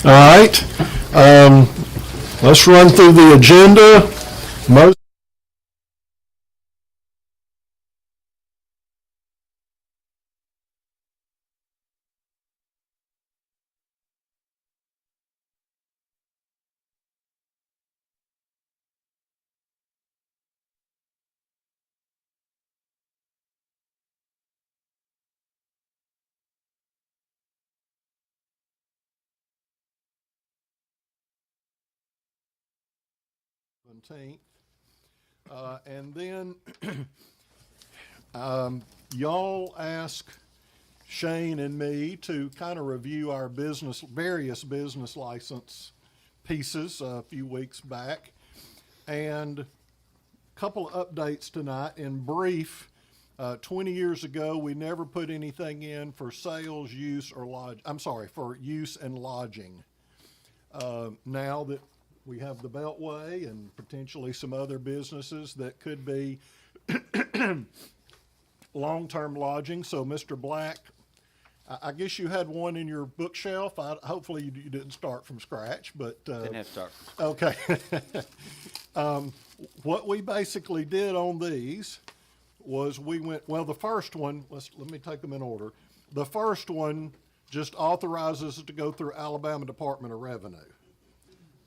All right. Let's run through the agenda. Most and then y'all ask Shane and me to kind of review our various business license pieces a few weeks back. And a couple of updates tonight. In brief, 20 years ago, we never put anything in for sales, use, or for use and lodging. Now that we have the Beltway and potentially some other businesses that could be long-term lodging. So, Mr. Black, I guess you had one in your bookshelf. Hopefully you didn't start from scratch, but Didn't have to start. okay. What we basically did on these was the first one, let me take them in order. The first one just authorizes it to go through Alabama Department of Revenue.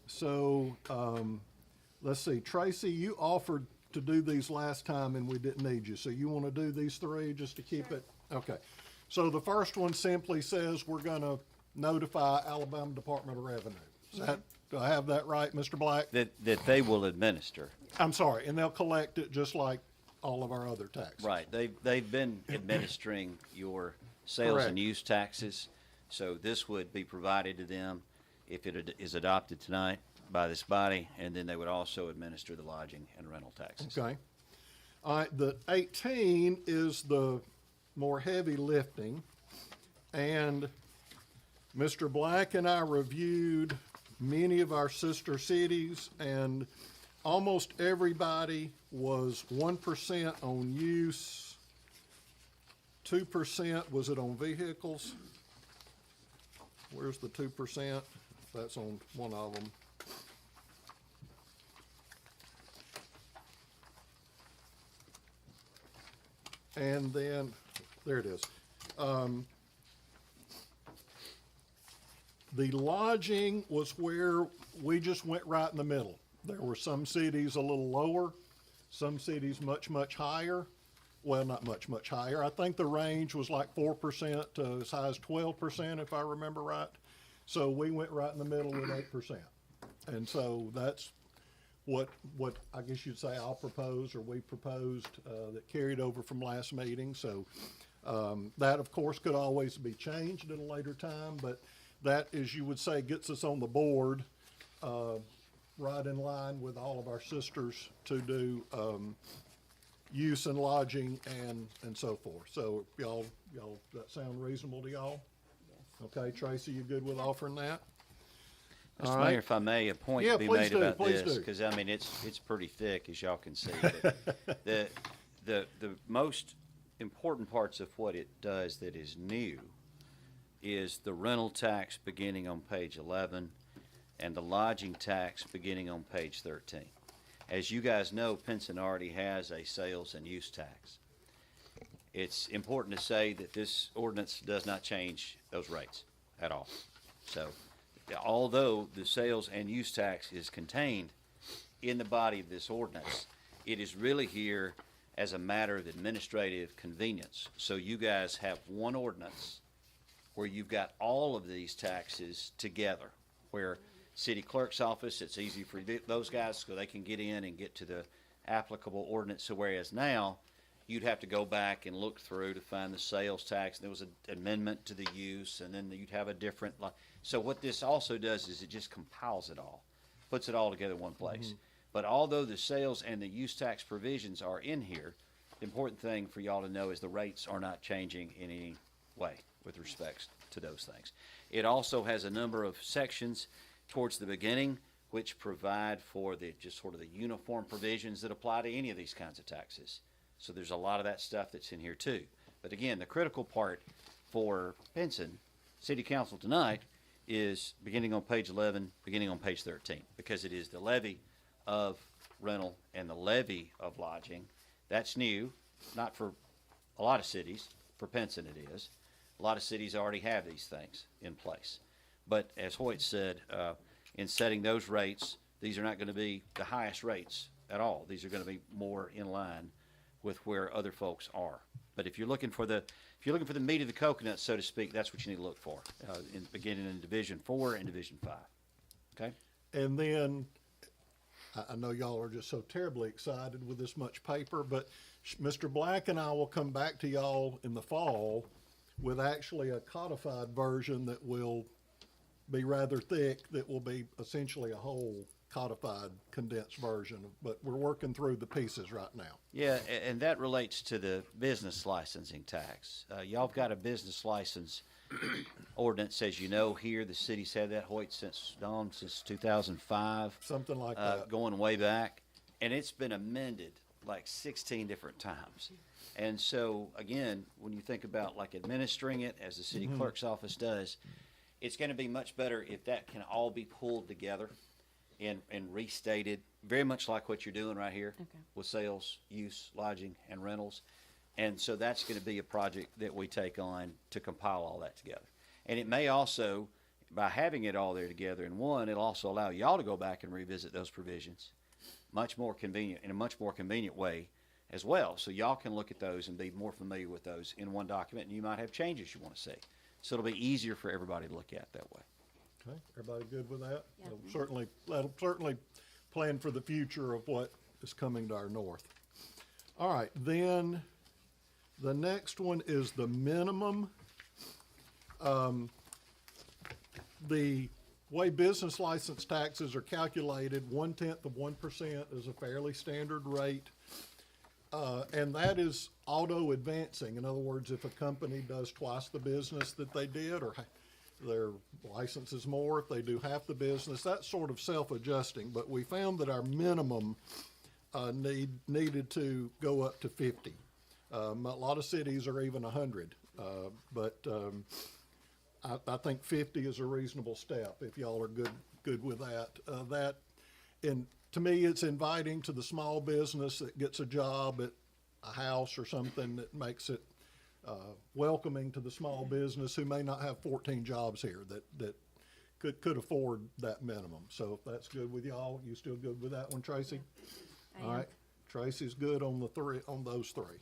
So, let's see, Tracy, you offered to do these last time and we didn't need you. So you want to do these three just to keep it? Okay. So the first one simply says we're going to notify Alabama Department of Revenue. Do I have that right, Mr. Black? That they will administer. I'm sorry, and they'll collect it just like all of our other taxes. Right. They've been administering your sales Correct. and use taxes, so this would be provided to them if it is adopted tonight by this body, and then they would also administer the lodging and rental taxes. Okay. All right, the 18 is the more heavy lifting, and Mr. Black and I reviewed many of our sister cities, and almost everybody was 1% on use, 2% was it on vehicles? Where's the 2%? That's on one of them. And then, there it is. The lodging was where we just went right in the middle. There were some cities a little lower, some cities much, much higher. Well, not much, much higher. I think the range was like 4% to as high as 12%, if I remember right. So we went right in the middle with 8%. And so that's what I guess you'd say I'll propose, or we proposed, that carried over from last meeting. So that, of course, could always be changed at a later time, but that, as you would say, gets us on the board right in line with all of our sisters to do use and lodging and so forth. So y'all, that sound reasonable to y'all? Okay, Tracy, you good with offering that? Mr. Mayor, if I may, a point Yeah, to be please made do, about please this, do. because I mean it's pretty thick, as y'all can see. But the most important parts of what it does that is new is the rental tax beginning on page 11 and the lodging tax beginning on page 13. As you guys know, Pinson already has a sales and use tax. It's important to say that this ordinance does not change those rates at all. So, although the sales and use tax is contained in the body of this ordinance, it is really here as a matter of administrative convenience. So you guys have one ordinance where you've got all of these taxes together, where city clerk's office, it's easy for those guys so they can get in and get to the applicable ordinance. So whereas now, you'd have to go back and look through to find the sales tax. There was an amendment to the use, and then you'd have a different. So what this also does is it just compiles it all, puts it all together in one place. Mm-hmm. But although the sales and the use tax provisions are in here, the important thing for y'all to know is the rates are not changing in any way with respect to those things. It also has a number of sections towards the beginning which provide for the just sort of the uniform provisions that apply to any of these kinds of taxes. So there's a lot of that stuff that's in here too. But again, the critical part for Pinson City Council tonight is beginning on page 11, beginning on page 13, because it is the levy of rental and the levy of lodging. That's new, not for a lot of cities. For Pinson it is. A lot of cities already have these things in place. But as Hoyt said, in setting those rates, these are not going to be the highest rates at all. These are going to be more in line with where other folks are. But if you're looking for the meat of the coconut, so to speak, that's what you need to look for, beginning in Division 4 and Division 5. Okay? And then, I know y'all are just so terribly excited with this much paper, but Mr. Black and I will come back to y'all in the fall with actually a codified version that will be rather thick, that will be essentially a whole codified condensed version, but we're working through the pieces right now. Yeah, and that relates to the business licensing tax. Y'all have got a business license ordinance, as you know, here. The city's had that, Hoyt, since 2005. Something like that. Going way back. And it's been amended like 16 different times. And so, again, when you think about like administering it, as the city clerk's office does, it's going to be much better if that can all be pulled together and restated, very much like what you're doing right here with sales, use, lodging, and rentals. And so that's going to be a project that we take on to compile all that together. And it may also, by having it all there together in one, it'll also allow y'all to go back and revisit those provisions much more convenient, in a much more convenient way as well. So y'all can look at those and be more familiar with those in one document, and you might have changes you want to see. So it'll be easier for everybody to look at that way. Okay, everybody good with that? Yeah. That'll certainly plan for the future of what is coming to our north. All right, then the next one is the minimum. The way business license taxes are calculated, 0.1% is a fairly standard rate. And that is auto advancing. In other words, if a company does twice the business that they did, or their license is more, if they do half the business, that's sort of self-adjusting. But we found that our minimum needed to go up to 50. A lot of cities are even 100, but I think 50 is a reasonable step if y'all are good with that. And to me, it's inviting to the small business that gets a job at a house or something, that makes it welcoming to the small business who may not have 14 jobs here that could afford that minimum. So if that's good with y'all, you still good with that one, Tracy? I All am. right, Tracy's good on those three.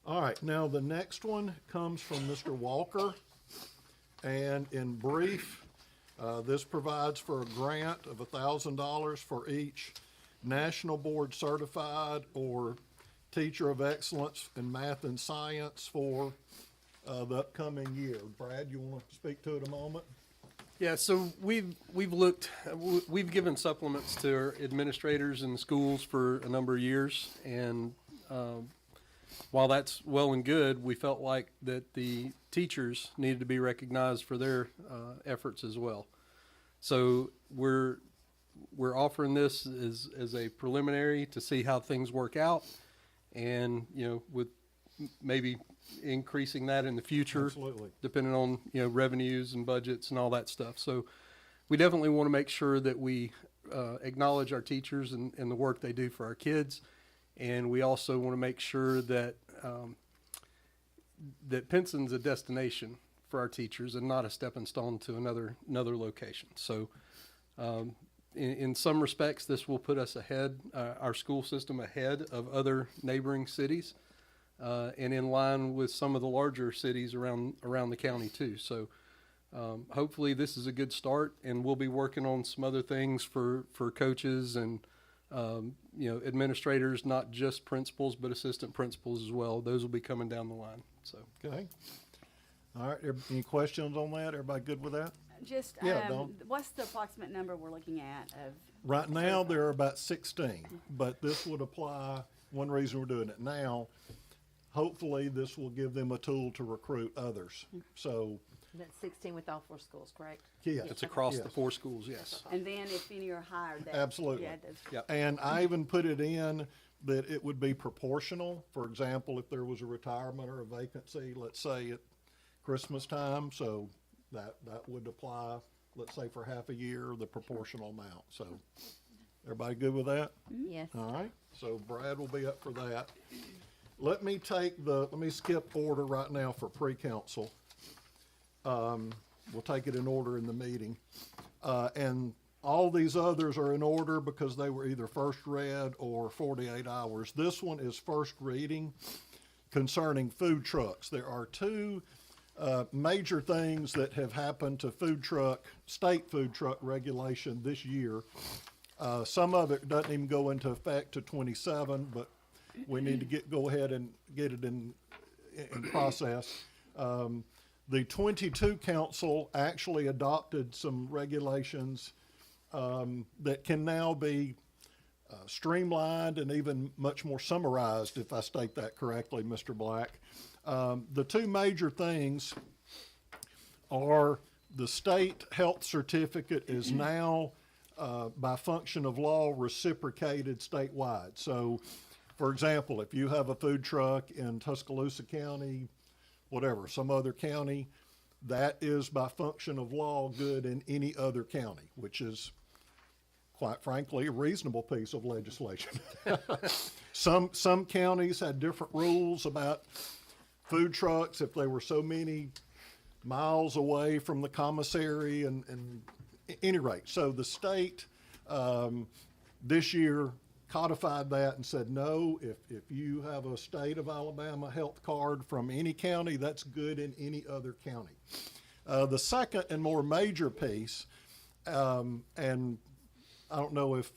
All right, now the next one comes from Mr. Walker, and in brief, this provides for a grant of $1,000 for each National Board Certified or Teacher of Excellence in Math and Science for the upcoming year. Brad, you want to speak to it a moment? Yeah, so we've given supplements to our administrators in the schools for a number of years, and while that's well and good, we felt like that the teachers needed to be recognized for their efforts as well. So we're offering this as a preliminary to see how things work out, and with maybe increasing that in the future, Absolutely. depending on revenues and budgets and all that stuff. So we definitely want to make sure that we acknowledge our teachers and the work they do for our kids, and we also want to make sure that that Pinson's a destination for our teachers and not a stepping stone to another location. So in some respects, this will put us ahead, our school system ahead of other neighboring cities, and in line with some of the larger cities around the county too. So hopefully this is a good start, and we'll be working on some other things for coaches and administrators, not just principals, but assistant principals as well. Those will be coming down the line. So Okay. All right, any questions on that? Everybody good with that? Just, Yeah, Dawn. what's the approximate number we're looking at of? Right now, there are about 16, but this would apply, one reason we're doing it now, hopefully this will give them a tool to recruit others. So, That's 16 with all 4 schools, correct? yes. it's across the Yes. 4 schools, yes. And then if any are hired, that. Absolutely. Yeah, those- Yep. And I even put it in that it would be proportional. For example, if there was a retirement or a vacancy, let's say at Christmas time, so, that would apply, let's say for half a year, the proportional amount. So, everybody good with that? Yes. All right, so Brad will be up for that. Let me skip order right now for pre-council. We'll take it in order in the meeting. And all these others are in order because they were either first read or 48 hours. This one is first reading concerning food trucks. There are two major things that have happened to state food truck regulation this year. Some of it doesn't even go into effect to 27, but we need to go ahead and get it in process. The 22 council actually adopted some regulations that can now be streamlined and even much more summarized, if I state that correctly, Mr. Black. The two major things are the state health certificate is now, by function of law, reciprocated statewide. So, for example, if you have a food truck in Tuscaloosa County, whatever, some other county, that is by function of law good in any other county, which is, quite frankly, a reasonable piece of legislation. Some counties had different rules about food trucks if they were so many miles away from the commissary and at any rate. So the state this year codified that and said, no, if you have a state of Alabama health card from any county, that's good in any other county. The second and more major piece, and I don't know if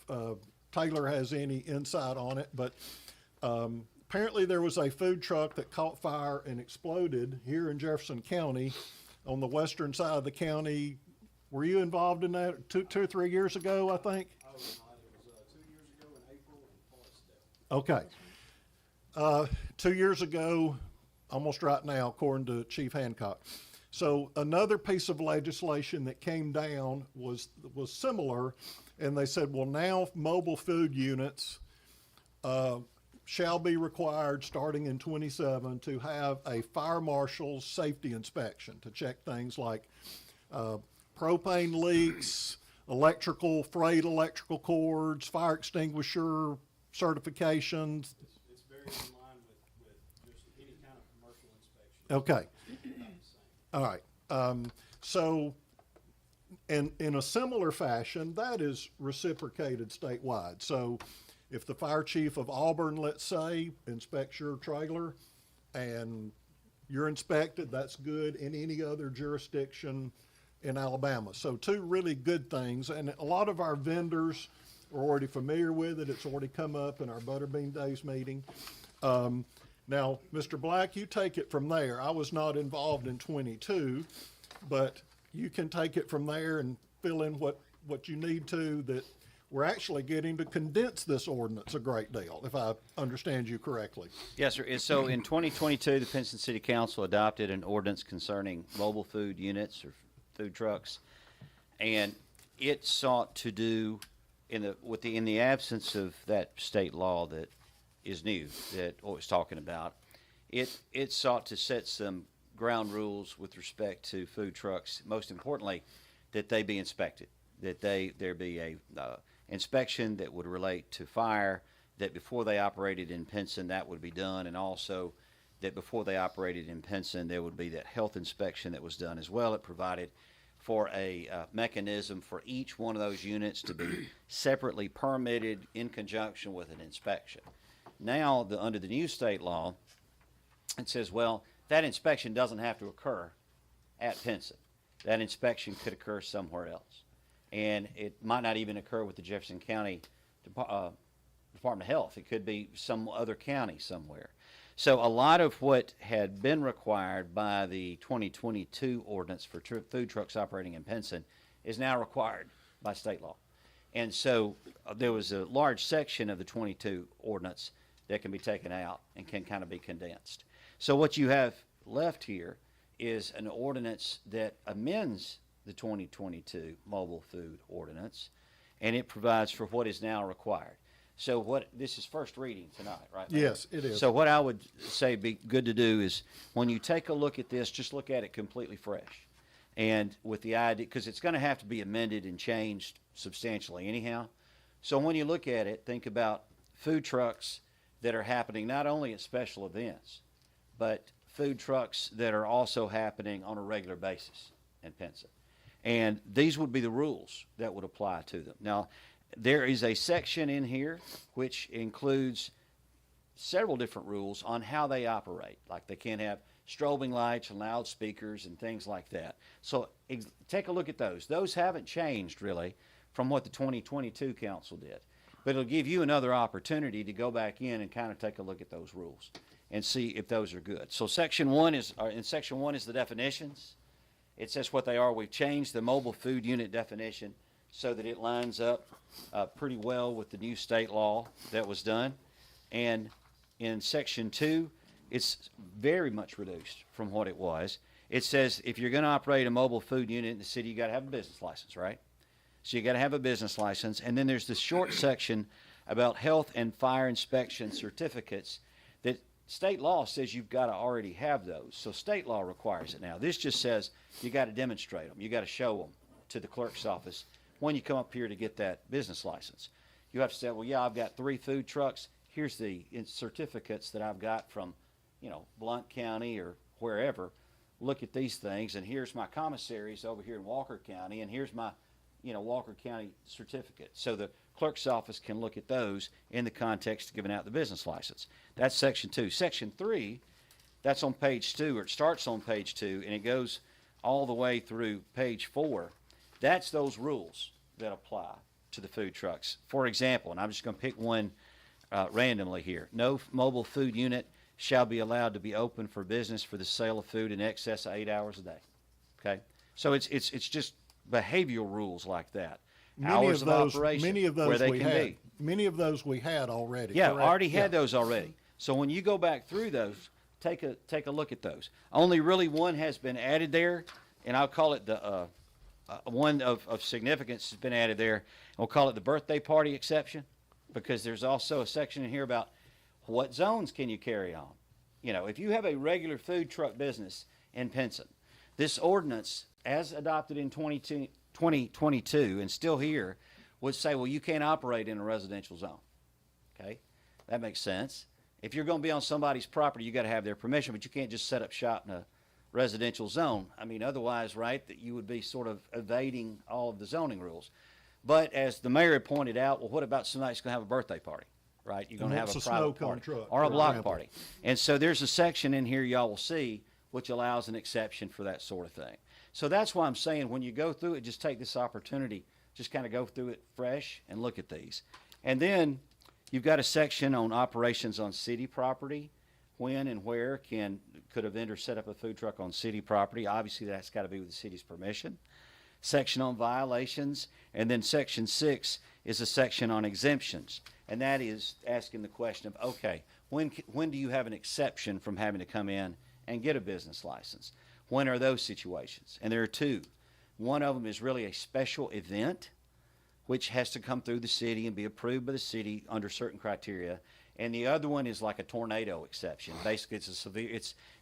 Taylor has any insight on it, but apparently there was a food truck that caught fire and exploded here in Jefferson County on the western side of the county. Were you involved in that two or 3 years ago, I think? I was not. It was 2 years ago in April in Forestdale. Okay. 2 years ago, almost right now, according to Chief Hancock. So another piece of legislation that came down was similar, and they said, well, now mobile food units shall be required starting in 27 to have a fire marshal's safety inspection to check things like propane leaks, frayed electrical cords, fire extinguisher certifications. It's very in line with just any kind of commercial inspection. Okay. All right. So, in a similar fashion, that is reciprocated statewide. So, if the fire chief of Auburn, let's say, inspects your trailer and you're inspected, that's good in any other jurisdiction in Alabama. So, two really good things. And a lot of our vendors are already familiar with it. It's already come up in our Butterbean Days meeting. Now, Mr. Black, you take it from there. I was not involved in 22, but you can take it from there and fill in what you need to, that we're actually getting to condense this ordinance a great deal, if I understand you correctly. Yes, sir. And so in 2022, the Pinson City Council adopted an ordinance concerning mobile food units or food trucks, and it sought to do, in the absence of that state law that is new that I was talking about, it sought to set some ground rules with respect to food trucks. Most importantly, that they be inspected, that there be a inspection that would relate to fire, that before they operated in Pinson that would be done, and also that before they operated in Pinson there would be that health inspection that was done as well. It provided for a mechanism for each one of those units to be separately permitted in conjunction with an inspection. Now, under the new state law, it says, well, that inspection doesn't have to occur at Pinson. That inspection could occur somewhere else. And it might not even occur with the Jefferson County Department of Health. It could be some other county somewhere. So a lot of what had been required by the 2022 ordinance for food trucks operating in Pinson is now required by state law. And so there was a large section of the 22 ordinance that can be taken out and can kind of be condensed. So what you have left here is an ordinance that amends the 2022 mobile food ordinance, and it provides for what is now required. So this is first reading tonight, right? Yes, it is. So what I would say be good to do is when you take a look at this, just look at it completely fresh And with the idea, because it's going to have to be amended and changed substantially anyhow. So when you look at it, think about food trucks that are happening not only at special events, but food trucks that are also happening on a regular basis in Pinson. And these would be the rules that would apply to them. Now, there is a section in here which includes several different rules on how they operate. Like they can't have strobing lights and loudspeakers and things like that. So take a look at those. Those haven't changed really from what the 2022 council did. But it'll give you another opportunity to go back in and kind of take a look at those rules and see if those are good. So section 1 is the definitions. It says what they are. We've changed the mobile food unit definition so that it lines up pretty well with the new state law that was done. And in section 2, it's very much reduced from what it was. It says if you're going to operate a mobile food unit in the city, you got to have a business license, right? So you got to have a business license. And then there's this short section about health and fire inspection certificates that state law says you've got to already have those. So state law requires it now. This just says you got to demonstrate them. You got to show them to the clerk's office when you come up here to get that business license. You have to say, well, yeah, I've got 3 food trucks. Here's the certificates that I've got from, Blount County or wherever. Look at these things, and here's my commissaries over here in Walker County, and here's my, Walker County certificate. So the clerk's office can look at those in the context of giving out the business license. That's section 2. Section 3, that's on page 2, or it starts on page 2, and it goes all the way through page 4. That's those rules that apply to the food trucks. For example, and I'm just going to pick one randomly here. No mobile food unit shall be allowed to be open for business for the sale of food in excess of 8 hours a day. Okay? So it's just behavioral rules like that. Hours of operation, many of those where they we can had. be. Many of those we had already. Yeah, correct? already had Yeah. those already. So when you go back through those, take a look at those. Only really one has been added there, and I'll call it the one of significance has been added there. We'll call it the birthday party exception, because there's also a section in here about what zones can you carry on. If you have a regular food truck business in Pinson, this ordinance, as adopted in 2022 and still here, would say, well, you can't operate in a residential zone. Okay? That makes sense. If you're going to be on somebody's property, you got to have their permission, but you can't just set up shop in a residential zone. I mean, otherwise, right, that you would be sort of evading all of the zoning rules. But as the mayor had pointed out, well, what about somebody's going to have a birthday party, right? You're going to have wants a a snow private cone party truck, or a for block example. party. And so there's a section in here y'all will see which allows an exception for that sort of thing. So that's why I'm saying when you go through it, just take this opportunity, just kind of go through it fresh and look at these. And then you've got a section on operations on city property. When and where could a vendor set up a food truck on city property? Obviously, that's got to be with the city's permission. Section on violations, and then section 6 is a section on exemptions, and that is asking the question of, okay, when do you have an exception from having to come in and get a business license? When are those situations? And there are 2. One of them is really a special event, which has to come through the city and be approved by the city under certain criteria. And the other one is like a tornado exception. Basically,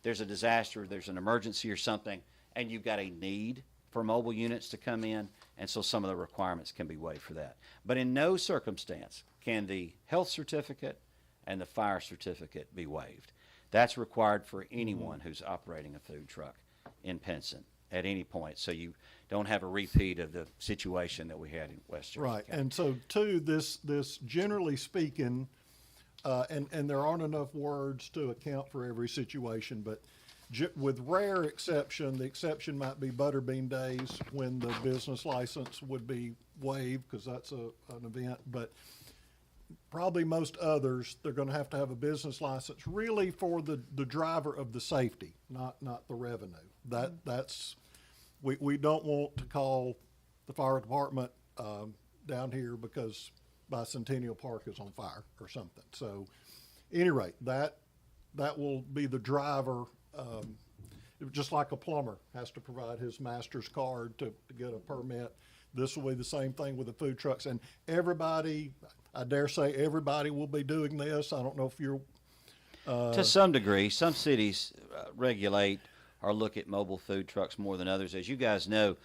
there's a disaster, there's an emergency or something, and you've got a need for mobile units to come in, and so some of the requirements can be waived for that. But in no circumstance can the health certificate and the fire certificate be waived. That's required for anyone who's operating a food truck in Pinson at any point, so you don't have a repeat of the situation that we had in West Jersey Right, County. and so too, this generally speaking, and there aren't enough words to account for every situation, but with rare exception, the exception might be Butterbean Days when the business license would be waived, because that's an event, but probably most others, they're gonna have to have a business license really for the driver of the safety, not the revenue. That's, we don't want to call the fire department, down here because Bicentennial Park is on fire or something. So, any rate, that will be the driver, just like a plumber has to provide his master's card to get a permit. This will be the same thing with the food trucks, and everybody, I dare say everybody will be doing this. I don't know if you're, To some degree, some cities regulate or look at mobile food trucks more than others. As you guys know,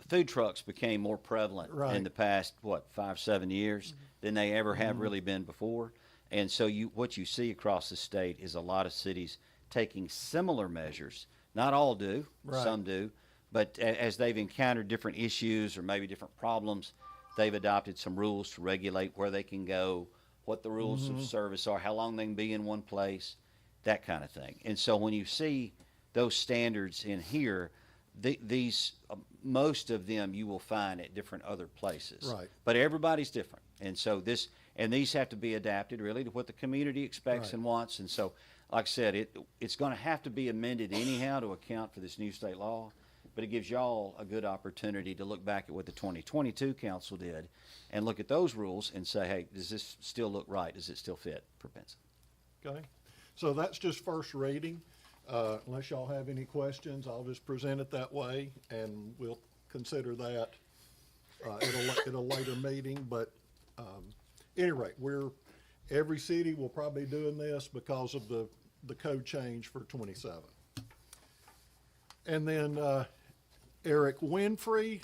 food trucks became more prevalent Right. in the past, 5, 7 years than they ever Mm-hmm. have really been before. And so what you see across the state is a lot of cities taking similar measures. Not all do, Right. some do, but as they've encountered different issues or maybe different problems, they've adopted some rules to regulate where they can go, what the rules Mm-hmm. of service are, how long they can be in one place, that kind of thing. And so when you see those standards in here, these most of them you will find at different other places. Right. But everybody's different, and so these have to be adapted really to what the community expects Right. and wants. And so, like I said, it's going to have to be amended anyhow to account for this new state law. But it gives y'all a good opportunity to look back at what the 2022 council did, and look at those rules and say, hey, does this still look right? Does it still fit for Pinson? Okay, so that's just first reading. Unless y'all have any questions, I'll just present it that way, and we'll consider that at a later meeting. But any rate, every city will probably be doing this because of the code change for 27. And then Eric Winfrey,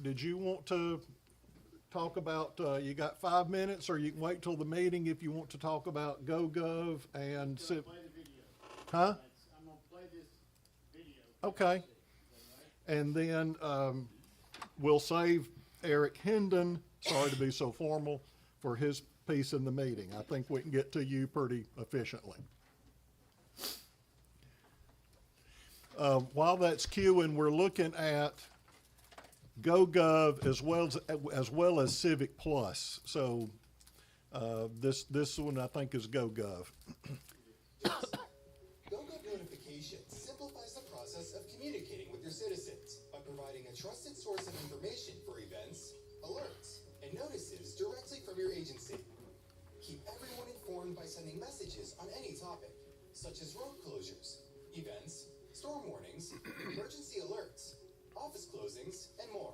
did you want to talk about, you got 5 minutes, or you can wait till the meeting if you want to talk about GoGov and Civ? Play the video. Huh? I'm gonna play this video. Okay. And then we'll save Eric Hendon, sorry to be so formal, for his piece in the meeting. I think we can get to you pretty efficiently. While that's queuing, we're looking at GoGov as well as Civic Plus. So this one I think is GoGov. GoGov Notifications simplifies the process of communicating with your citizens by providing a trusted source of information for events, alerts, and notices directly from your agency. Keep everyone informed by sending messages on any topic, such as road closures, events, storm warnings, emergency alerts, office closings, and more.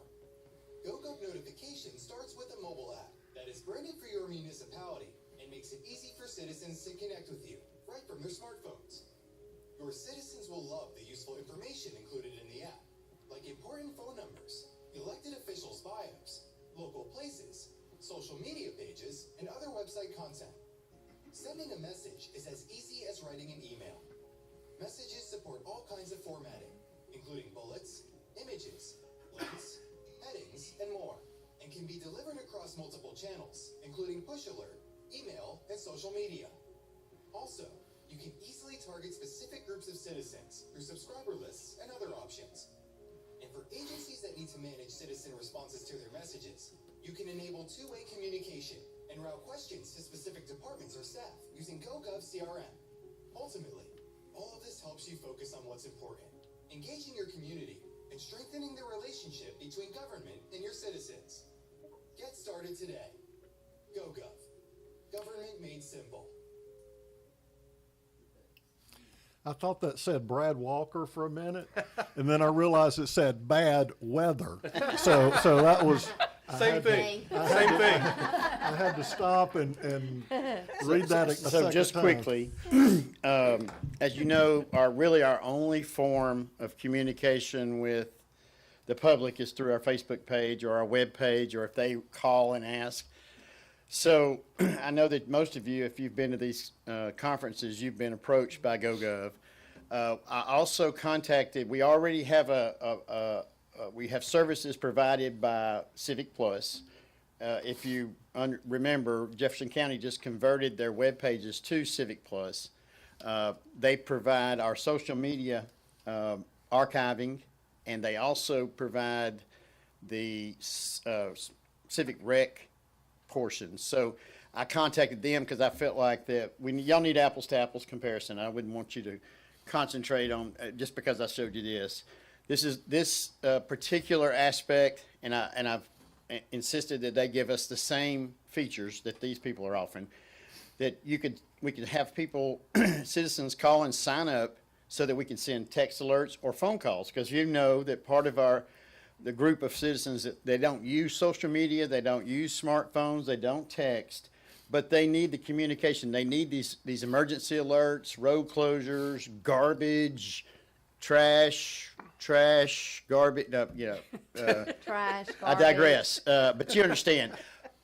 GoGov Notification starts with a mobile app that is branded for your municipality and makes it easy for citizens to connect with you right from their smartphones. Your citizens will love the useful information included in the app, like important phone numbers, elected officials' bios, local places, social media pages, and other website content. Sending a message is as easy as writing an email. Messages support all kinds of formatting, including bullets, images, links, headings, and more, and can be delivered across multiple channels, including push alert, email, and social media. Also, you can easily target specific groups of citizens through subscriber lists and other options. And for agencies that need to manage citizen responses to their messages, you can enable two-way communication and route questions to specific departments or staff using GoGov CRM. Ultimately, all of this helps you focus on what's important, engaging your community, and strengthening the relationship between government and your citizens. Get started today. GoGov. Government made simple. I thought that said Brad Walker for a minute, and then I realized it said bad weather. So that was. Same thing, same thing. I had to stop and read that a So second just time. quickly, as you know, our only form of communication with the public is through our Facebook page or our web page, or if they call and ask. So I know that most of you, if you've been to these conferences, you've been approached by GoGov. I also contacted, we already have we have services provided by Civic Plus. If you remember, Jefferson County just converted their web pages to Civic Plus. They provide our social media archiving, and they also provide the Civic Rec portion. So I contacted them because I felt like that y'all need apples to apples comparison. I wouldn't want you to concentrate on just because I showed you this. This particular aspect, and I've insisted that they give us the same features that these people are offering. That we could have people, citizens call and sign up so that we can send text alerts or phone calls, because you know that part of the group of citizens that they don't use social media, they don't use smartphones, they don't text, but they need the communication. They need these emergency alerts, road closures, garbage, trash, garbage, Trash, I garbage. digress, but you understand.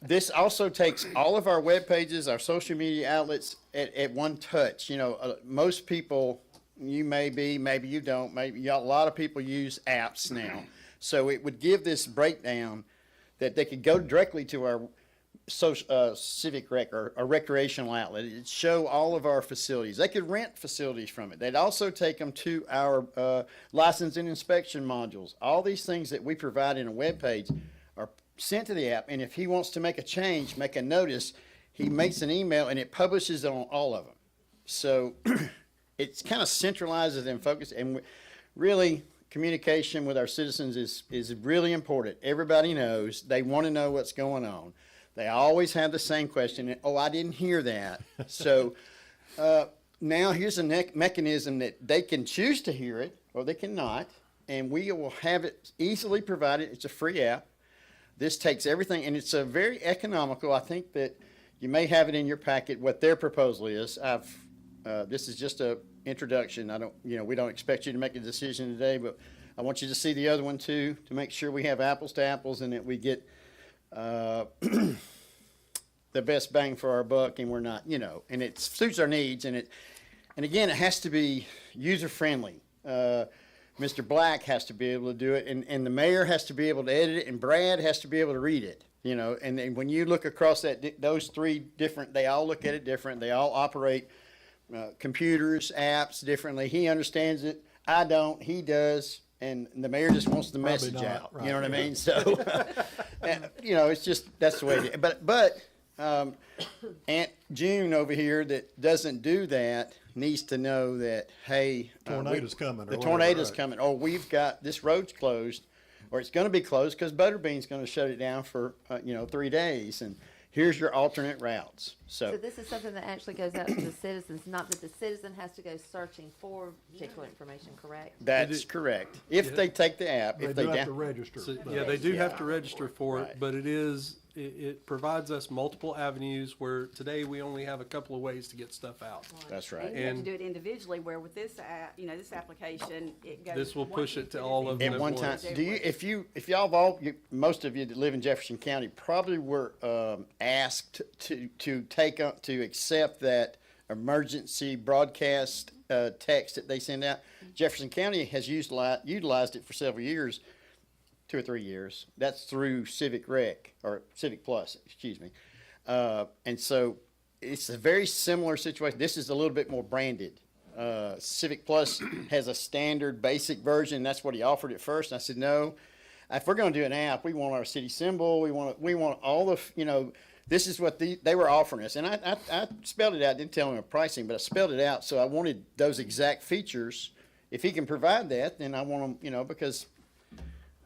This also takes all of our web pages, our social media outlets at one touch. You know, most people, you maybe you don't, a lot of people use apps now. So it would give this breakdown that they could go directly to our civic rec or a recreational outlet. It'd show all of our facilities. They could rent facilities from it. They'd also take them to our license and inspection modules. All these things that we provide in a web page are sent to the app, and if he wants to make a change, make a notice, he makes an email and it publishes it on all of them. So it's kind of centralizes and focuses, and really communication with our citizens is really important. Everybody knows, they want to know what's going on. They always have the same question, oh, I didn't hear that. So now here's a mechanism that they can choose to hear it or they cannot, and we will have it easily provided. It's a free app. This takes everything, and it's a very economical. I think that you may have it in your packet what their proposal is. This is just a introduction. We don't expect you to make a decision today, but I want you to see the other one too, to make sure we have apples to apples and that we get the best bang for our buck, and we're not, and it suits our needs, and again, it has to be user friendly. Mr. Black has to be able to do it, and the mayor has to be able to edit it, and Brad has to be able to read it, and then when you look across those three different, they all look at it different, they all operate computers, apps differently. He understands it, I don't, he does, and the mayor just wants the message not, out, right. you know what I mean? So, it's just, that's the way it is. But Aunt June over here that doesn't do that needs to know that, hey, Tornado's coming or the whatever, tornado's right. coming, or we've got, this road's closed, or it's gonna be closed because Butterbean's gonna shut it down for, 3 days, and here's your alternate routes, So this is something that actually goes out to the citizens, not that the citizen has to go searching for particular information, correct? That's correct. If they take the app, They if do they have to down, register. So, but- yeah, they do have to register for it, Right. but it provides us multiple avenues where today we only have a couple of ways to get stuff out. that's And right. you have to And- do it individually, where with this app, this application, it goes. This will one push it to the all of them At at one time, once. do you, if y'all have all, most of you that live in Jefferson County probably were, asked to accept that emergency broadcast, text that they send out. Jefferson County has utilized it for several years, 2 or 3 years. That's through Civic Rec, or Civic Plus, excuse me. And so it's a very similar situation. This is a little bit more branded. Civic Plus has a standard basic version. That's what he offered at first. And I said, no, if we're going to do an app, we want our city symbol. We want all the, this is what they were offering us. And I spelled it out, didn't tell him the pricing, but I spelled it out. So I wanted those exact features. If he can provide that, then I want them, because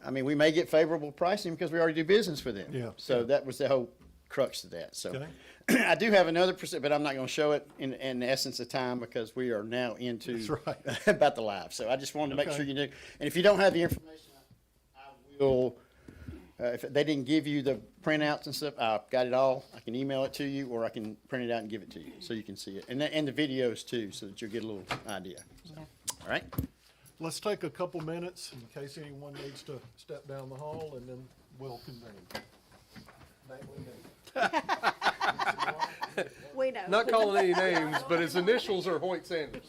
we may get favorable pricing because we already do business with them. Yeah. So that was the whole crux of that. So Okay. I do have another percent, but I'm not going to show it in the essence of time because we are now into That's right. about the live. So I just wanted to make Okay. sure you knew. And if you don't have the information, I will. If they didn't give you the printouts and stuff, I've got it all. I can email it to you, or I can print it out and give it to you so you can see it, and the videos too, so that you'll get a little idea. Okay. All right. Let's take a couple minutes in case anyone needs to step down the hall, and then we'll convene. We know. Not calling any names, but his initials are Hoyt Sanders.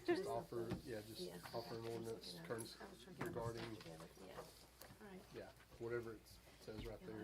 Just offer an ordinance terms regarding, whatever it says right there.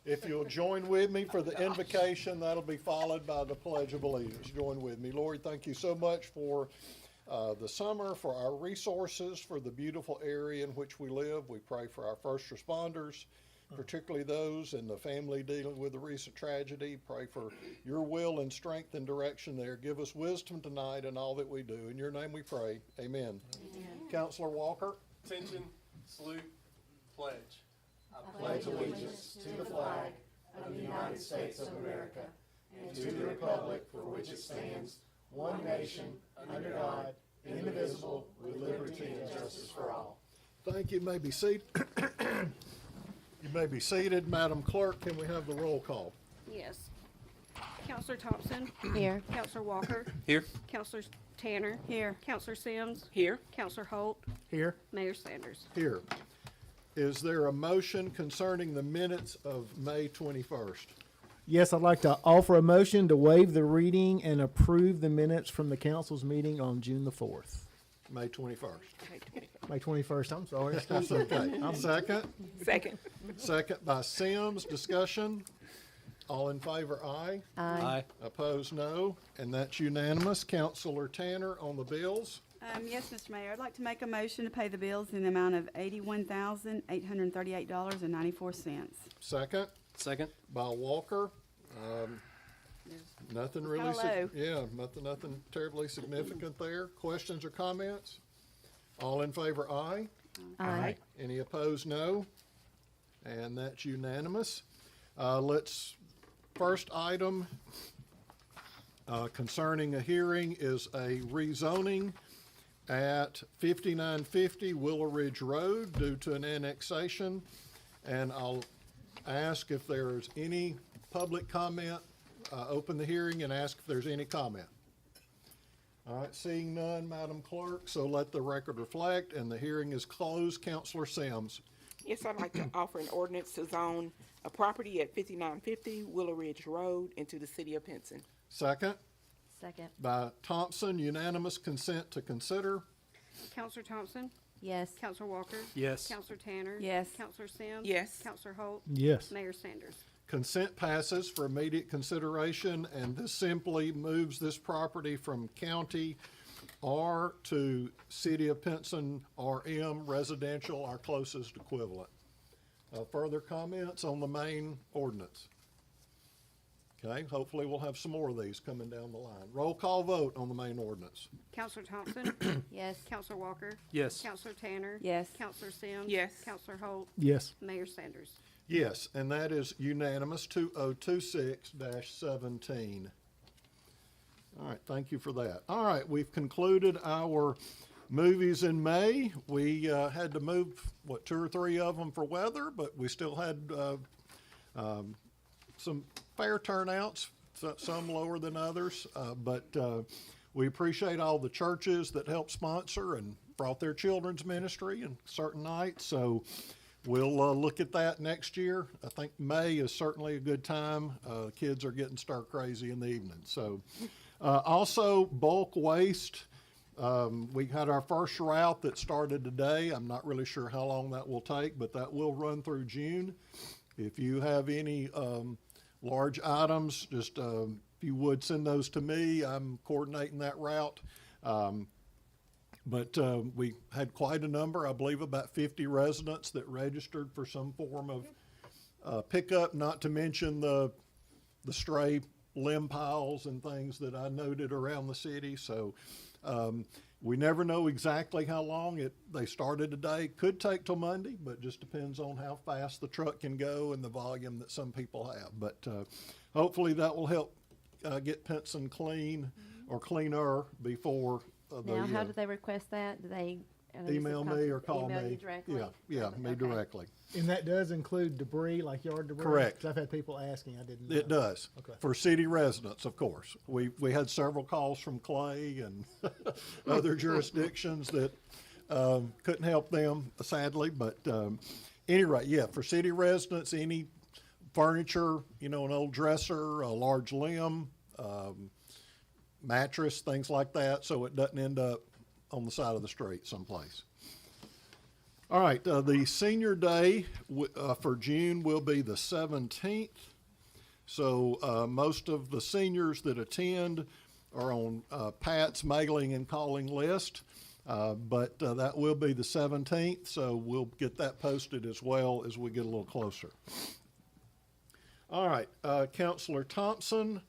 If you'll join with me for the invocation, that'll be followed by the Pledge of Allegiance. Join with me. Lord, thank you so much for the summer, for our resources, for the beautiful area in which we live. We pray for our first responders, particularly those in the family dealing with the recent tragedy. Pray for your will and strength and direction there. Give us wisdom tonight in all that we do. In your name we pray. Amen. Counselor Walker. Attention, salute, pledge. Pledge allegiance to the flag of the United States of America and to the republic for which it stands, one nation, under God, indivisible, with liberty and justice for all. Thank you. You may be seated. You may be seated. Madam Clerk, can we have the roll call? Yes. Counselor Thompson. Here. Counselor Walker. Here. Counselor Tanner. Here. Counselor Sims. Here. Counselor Holt. Here. Mayor Sanders. Here. Is there a motion concerning the minutes of May 21st? Yes, I'd like to offer a motion to waive the reading and approve the minutes from the council's meeting on June the 4th. May 21st. May 21st, I'm sorry. That's okay. Second? Second. Second by Sims. Discussion. All in favor, aye. Aye. Opposed, no. And that's unanimous. Counselor Tanner on the bills. Yes, Mr. Mayor, I'd like to make a motion to pay the bills in the amount of $81,838.94. Second Second. by Walker. Nothing really, kinda low. nothing terribly significant there. Questions or comments? All in favor, aye. Aye. Any opposed, no. And that's unanimous. First item concerning a hearing is a rezoning at 5950 Willow Ridge Road due to an annexation. And I'll ask if there's any public comment, open the hearing and ask if there's any comment. All right, seeing none, Madam Clerk, so let the record reflect, and the hearing is closed. Counselor Sims. Yes, I'd like to offer an ordinance to zone a property at 5950 Willow Ridge Road into the city of Pinson. Second Second. by Thompson, unanimous consent to consider. Counselor Thompson. Yes. Counselor Walker. Yes. Counselor Tanner. Yes. Counselor Sims. Yes. Counselor Holt. Yes. Mayor Sanders. Consent passes for immediate consideration, and this simply moves this property from county R to city of Pinson RM residential, our closest equivalent. Further comments on the main ordinance? Okay, hopefully we'll have some more of these coming down the line. Roll call vote on the main ordinance. Counselor Thompson. Yes. Counselor Walker. Yes. Counselor Tanner. Yes. Counselor Sims. Yes. Counselor Holt. Yes. Mayor Sanders. Yes, and that is unanimous, 2026-17. All right, thank you for that. All right, we've concluded our movies in May. We had to move, 2 or 3 of them for weather, but we still had some fair turnouts, some lower than others. But we appreciate all the churches that helped sponsor and brought their children's ministry and certain nights. So we'll look at that next year. I think May is certainly a good time. Kids are getting stir crazy in the evening. So also bulk waste. We had our first route that started today. I'm not really sure how long that will take, but that will run through June. If you have any large items, just if you would send those to me. I'm coordinating that route. But we had quite a number, I believe about 50 residents that registered for some form of pickup, not to mention the stray limb piles and things that I noted around the city. So we never know exactly how long they started today. Could take till Monday, but just depends on how fast the truck can go and the volume that some people have. But hopefully that will help get Pinson clean or cleaner before Now, how do they request that? Do they? I know you said email me or call email me. you directly? Yeah, me Okay. directly. And that does include debris, like yard debris? Correct. 'Cause I've had people asking, I didn't know. It does. Okay. For city residents, of course. We had several calls from Clay and other jurisdictions that couldn't help them, sadly. But anyway, yeah, for city residents, any furniture, an old dresser, a large limb, mattress, things like that, so it doesn't end up on the side of the street someplace. All right, the senior day for June will be the 17th. So most of the seniors that attend are on Pat's mailing and calling list, but that will be the 17th, so we'll get that posted as well as we get a little closer. All right, Counselor Thompson,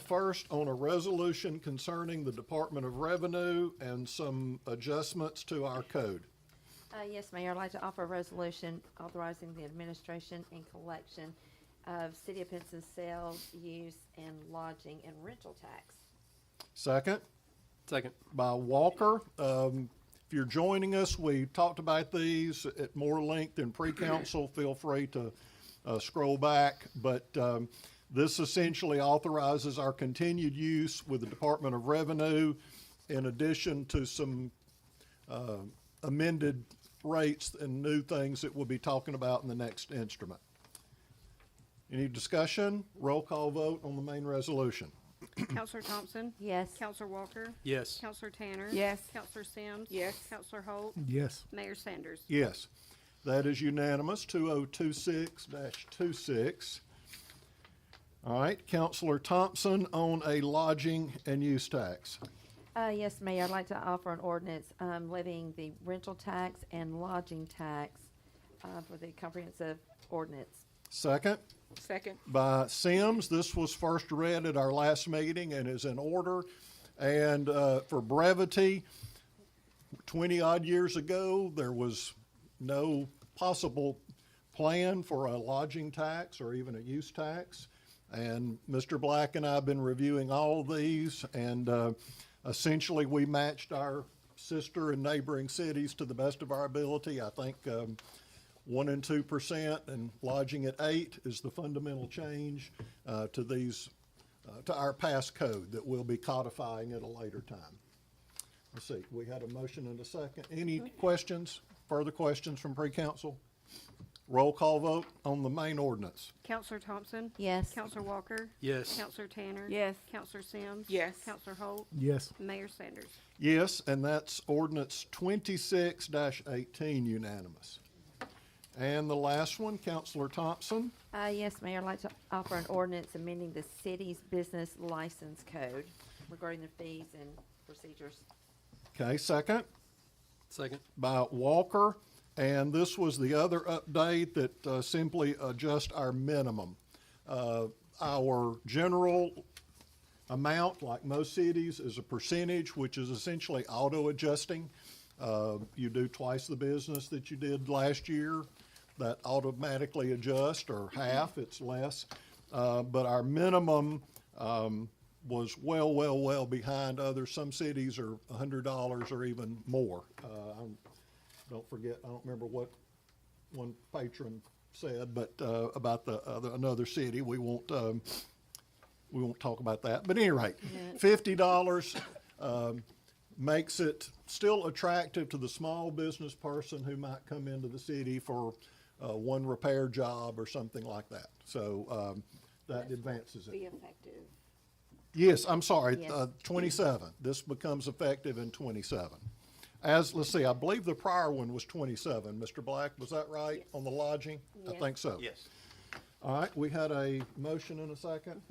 first on a resolution concerning the Department of Revenue and some adjustments to our code. Yes, Mayor, I'd like to offer a resolution authorizing the administration and collection of City of Pinson sales, use, and lodging and rental tax. Second? Second. By Walker. If you're joining us, we talked about these at more length in pre-council. Feel free to scroll back. But this essentially authorizes our continued use with the Department of Revenue in addition to some amended rates and new things that we'll be talking about in the next instrument. Any discussion? Roll call vote on the main resolution. Counselor Thompson? Yes. Counselor Walker? Yes. Counselor Tanner? Yes. Counselor Sims? Yes. Counselor Holt? Yes. Mayor Sanders? Yes, that is unanimous, 2026-26. All right, Counselor Thompson on a lodging and use tax. Yes, Mayor, I'd like to offer an ordinance levying the rental tax and lodging tax for the comprehensive ordinance. Second, Second. by Sims. This was first read at our last meeting and is in order. And for brevity, 20-odd years ago, there was no possible plan for a lodging tax or even a use tax. And Mr. Black and I have been reviewing all of these, and essentially we matched our sister and neighboring cities to the best of our ability. I think 1% and 2% and lodging at 8% is the fundamental change to these, to our past code that we'll be codifying at a later time. Let's see, we had a motion and a second. Any questions, further questions from pre-council? Roll call vote on the main ordinance. Counselor Thompson? Yes. Counselor Walker? Yes. Counselor Tanner? Yes. Counselor Sims? Yes. Counselor Holt? Yes. Mayor Sanders? Yes, and that's ordinance 26-18 unanimous. And the last one, Counselor Thompson. Yes, Mayor, I'd like to offer an ordinance amending the city's business license code regarding the fees and procedures. Okay, second Second. by Walker. And this was the other update that simply adjust our minimum. Our general amount, like most cities, is a percentage, which is essentially auto-adjusting. You do twice the business that you did last year, that automatically adjusts, or half, it's less. But our minimum was well behind others. Some cities are $100 or even more. Don't forget, I don't remember what one patron said, but about another city. We won't talk about that. But at any rate, $50 makes it still attractive to the small business person who might come into the city for one repair job or something like that. So that advances it. Be effective. Yes, I'm sorry, Yes. 27. This becomes effective in 27. Let's see, I believe the prior one was 27. Mr. Black, was that right, on the lodging? I Yes. think so. Yes. All right, we had a motion and a second.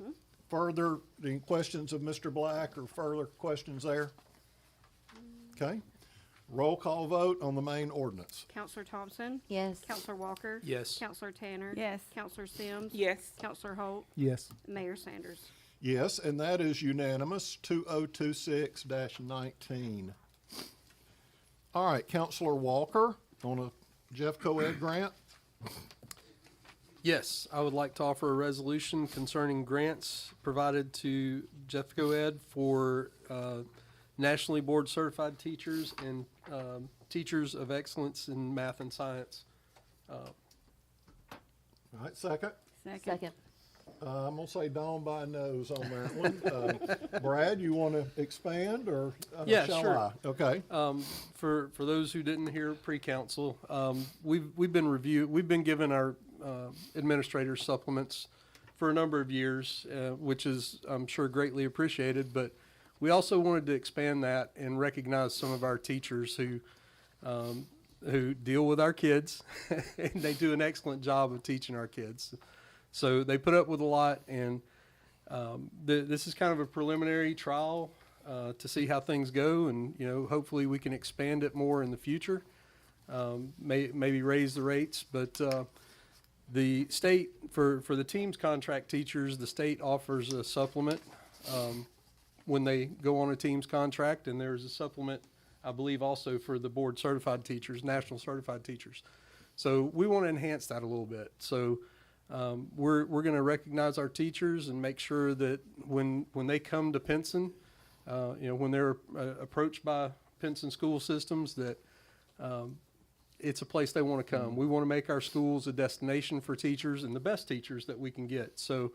Further, any questions of Mr. Black or further questions there? Okay. Roll call vote on the main ordinance. Counselor Thompson? Yes. Counselor Walker? Yes. Counselor Tanner? Yes. Counselor Sims? Yes. Counselor Holt? Yes. Mayor Sanders? Yes, and that is unanimous, 2026-19. All right, Counselor Walker on a Jeff Coed grant. Yes, I would like to offer a resolution concerning grants provided to Jeffco Ed for nationally board certified teachers and teachers of excellence in math and science. All right, second. Second. I'm gonna say Dawn by nose on that one. Brad, you want to expand or Yeah, shall sure. I? Okay. For those who didn't hear pre-council, we've been given our administrators supplements for a number of years, which is, I'm sure, greatly appreciated. But we also wanted to expand that and recognize some of our teachers who who deal with our kids, and they do an excellent job of teaching our kids. So they put up with a lot, and this is kind of a preliminary trial to see how things go, and hopefully we can expand it more in the future. Maybe raise the rates, but the state for the teams contract teachers, the state offers a supplement when they go on a teams contract, and there's a supplement, I believe, also for the board certified teachers, national certified teachers. So we want to enhance that a little bit. So we're going to recognize our teachers and make sure that when they come to Pinson, when they're approached by Pinson school systems, that it's a place they want to come. We want to make our schools a destination for teachers and the best teachers that we can get. So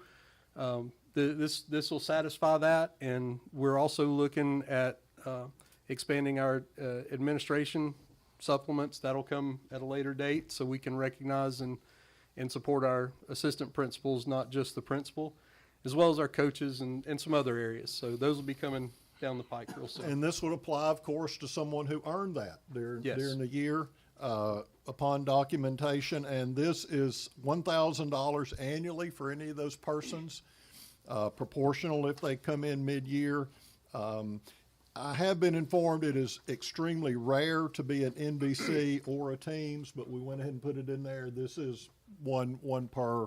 this will satisfy that, and we're also looking at expanding our administration supplements. That'll come at a later date, so we can recognize and support our assistant principals, not just the principal, as well as our coaches and some other areas. So those will be coming down the pike real soon. And this would apply, of course, to someone who earned that Yes. during the year upon documentation. And this is $1,000 annually for any of those persons, proportional if they come in mid-year. I have been informed it is extremely rare to be an NBC or a Teams, but we went ahead and put it in there. This is one per.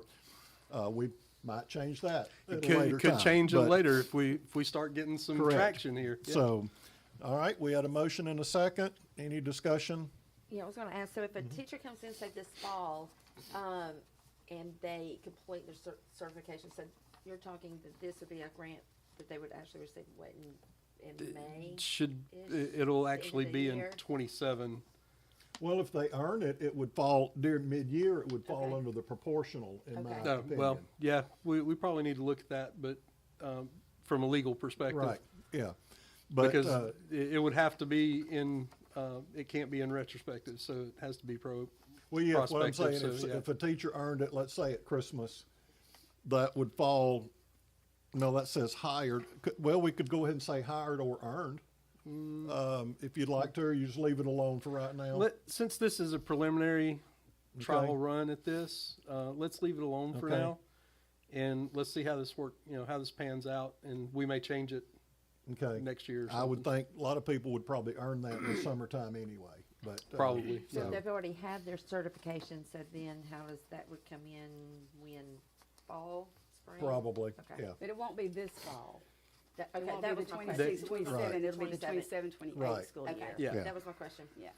We might change that at a later Could time, change it but- later if we start getting some Correct. traction here. Yeah. So, all right, we had a motion and a second. Any discussion? Yeah, I was gonna ask, so if a teacher comes in, say this fall, and they complete their certification, so you're talking that this would be a grant that they would actually receive, what, in May? It'll the end actually of the be in year? 27. Well, if they earn it, it would fall during mid-year, it would fall Okay. under the proportional, in my Okay. No, opinion. well, yeah, we probably need to look at that, but from a legal perspective. Right, yeah. But, Because it would have to be it can't be in retrospective, so it has to be well, yeah, what I'm saying, prospective, so, yeah. if a teacher earned it, let's say at Christmas, that would fall, no, that says hired. Well, we could go ahead and say hired or earned. If you'd like to, or you just leave it alone for right now. Since this is a preliminary trial Okay. run at this, let's leave it alone for Okay. now. And let's see how this how this pans out, and we may change it Okay. next year or I would something. think a lot of people would probably earn that in the summertime anyway, but. Probably, So yeah. they've already had their certification, so then how does that would come in when, fall, spring? Probably, Okay. yeah. But it won't be this fall. That, It okay, won't that be was the my 26, question. 27, it'll be the 27. 27, 28 Right. school Okay, year. Yeah. that was my question. Yeah.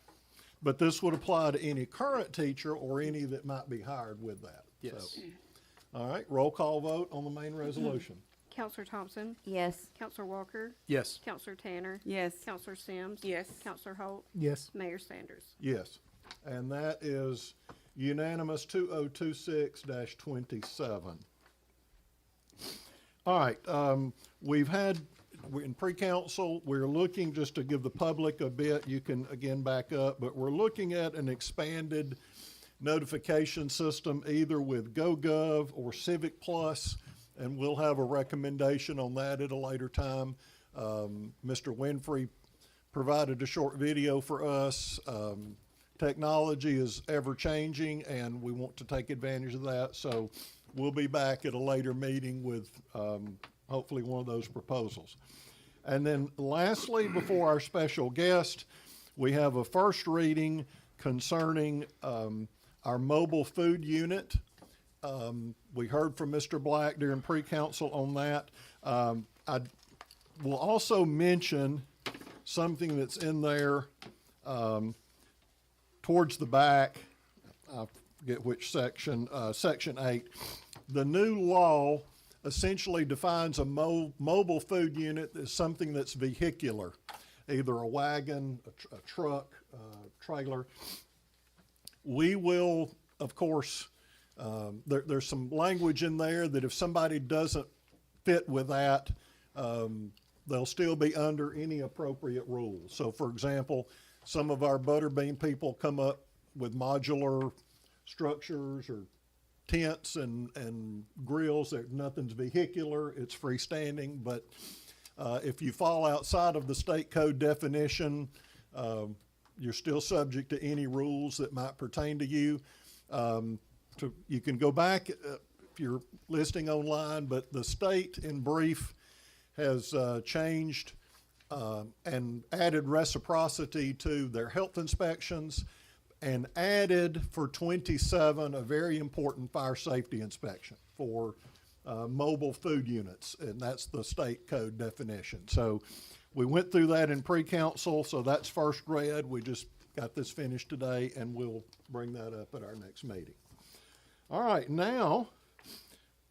But this would apply to any current teacher or any that might be hired with that. So, Yes. all right, roll call vote on the main resolution. Counselor Thompson, Yes, Counselor Walker, Yes. Counselor Tanner, Yes. Counselor Sims. Yes. Counselor Holt, Yes. Mayor Sanders. Yes, and that is unanimous 2026-27. All right, in pre-council, we're looking, just to give the public a bit, you can again back up, but we're looking at an expanded notification system either with GoGov or Civic Plus, and we'll have a recommendation on that at a later time. Mr. Winfrey provided a short video for us. Technology is ever-changing, and we want to take advantage of that, so we'll be back at a later meeting with hopefully one of those proposals. And then lastly, before our special guest, we have a first reading concerning our mobile food unit. We heard from Mr. Black during pre-council on that. I will also mention something that's in there towards the back. I forget which section, section 8. The new law essentially defines a mobile food unit as something that's vehicular, either a wagon, a truck, trailer. We will, of course, there's some language in there that if somebody doesn't fit with that, they'll still be under any appropriate rules. So for example, some of our Butterbean people come up with modular structures or tents and grills. Nothing's vehicular, it's freestanding, but if you fall outside of the state code definition, you're still subject to any rules that might pertain to you. You can go back if you're listening online, but the state in brief has changed and added reciprocity to their health inspections and added for 27 a very important fire safety inspection for mobile food units, and that's the state code definition. So we went through that in pre-council, so that's first read. We just got this finished today, and we'll bring that up at our next meeting. All right, now,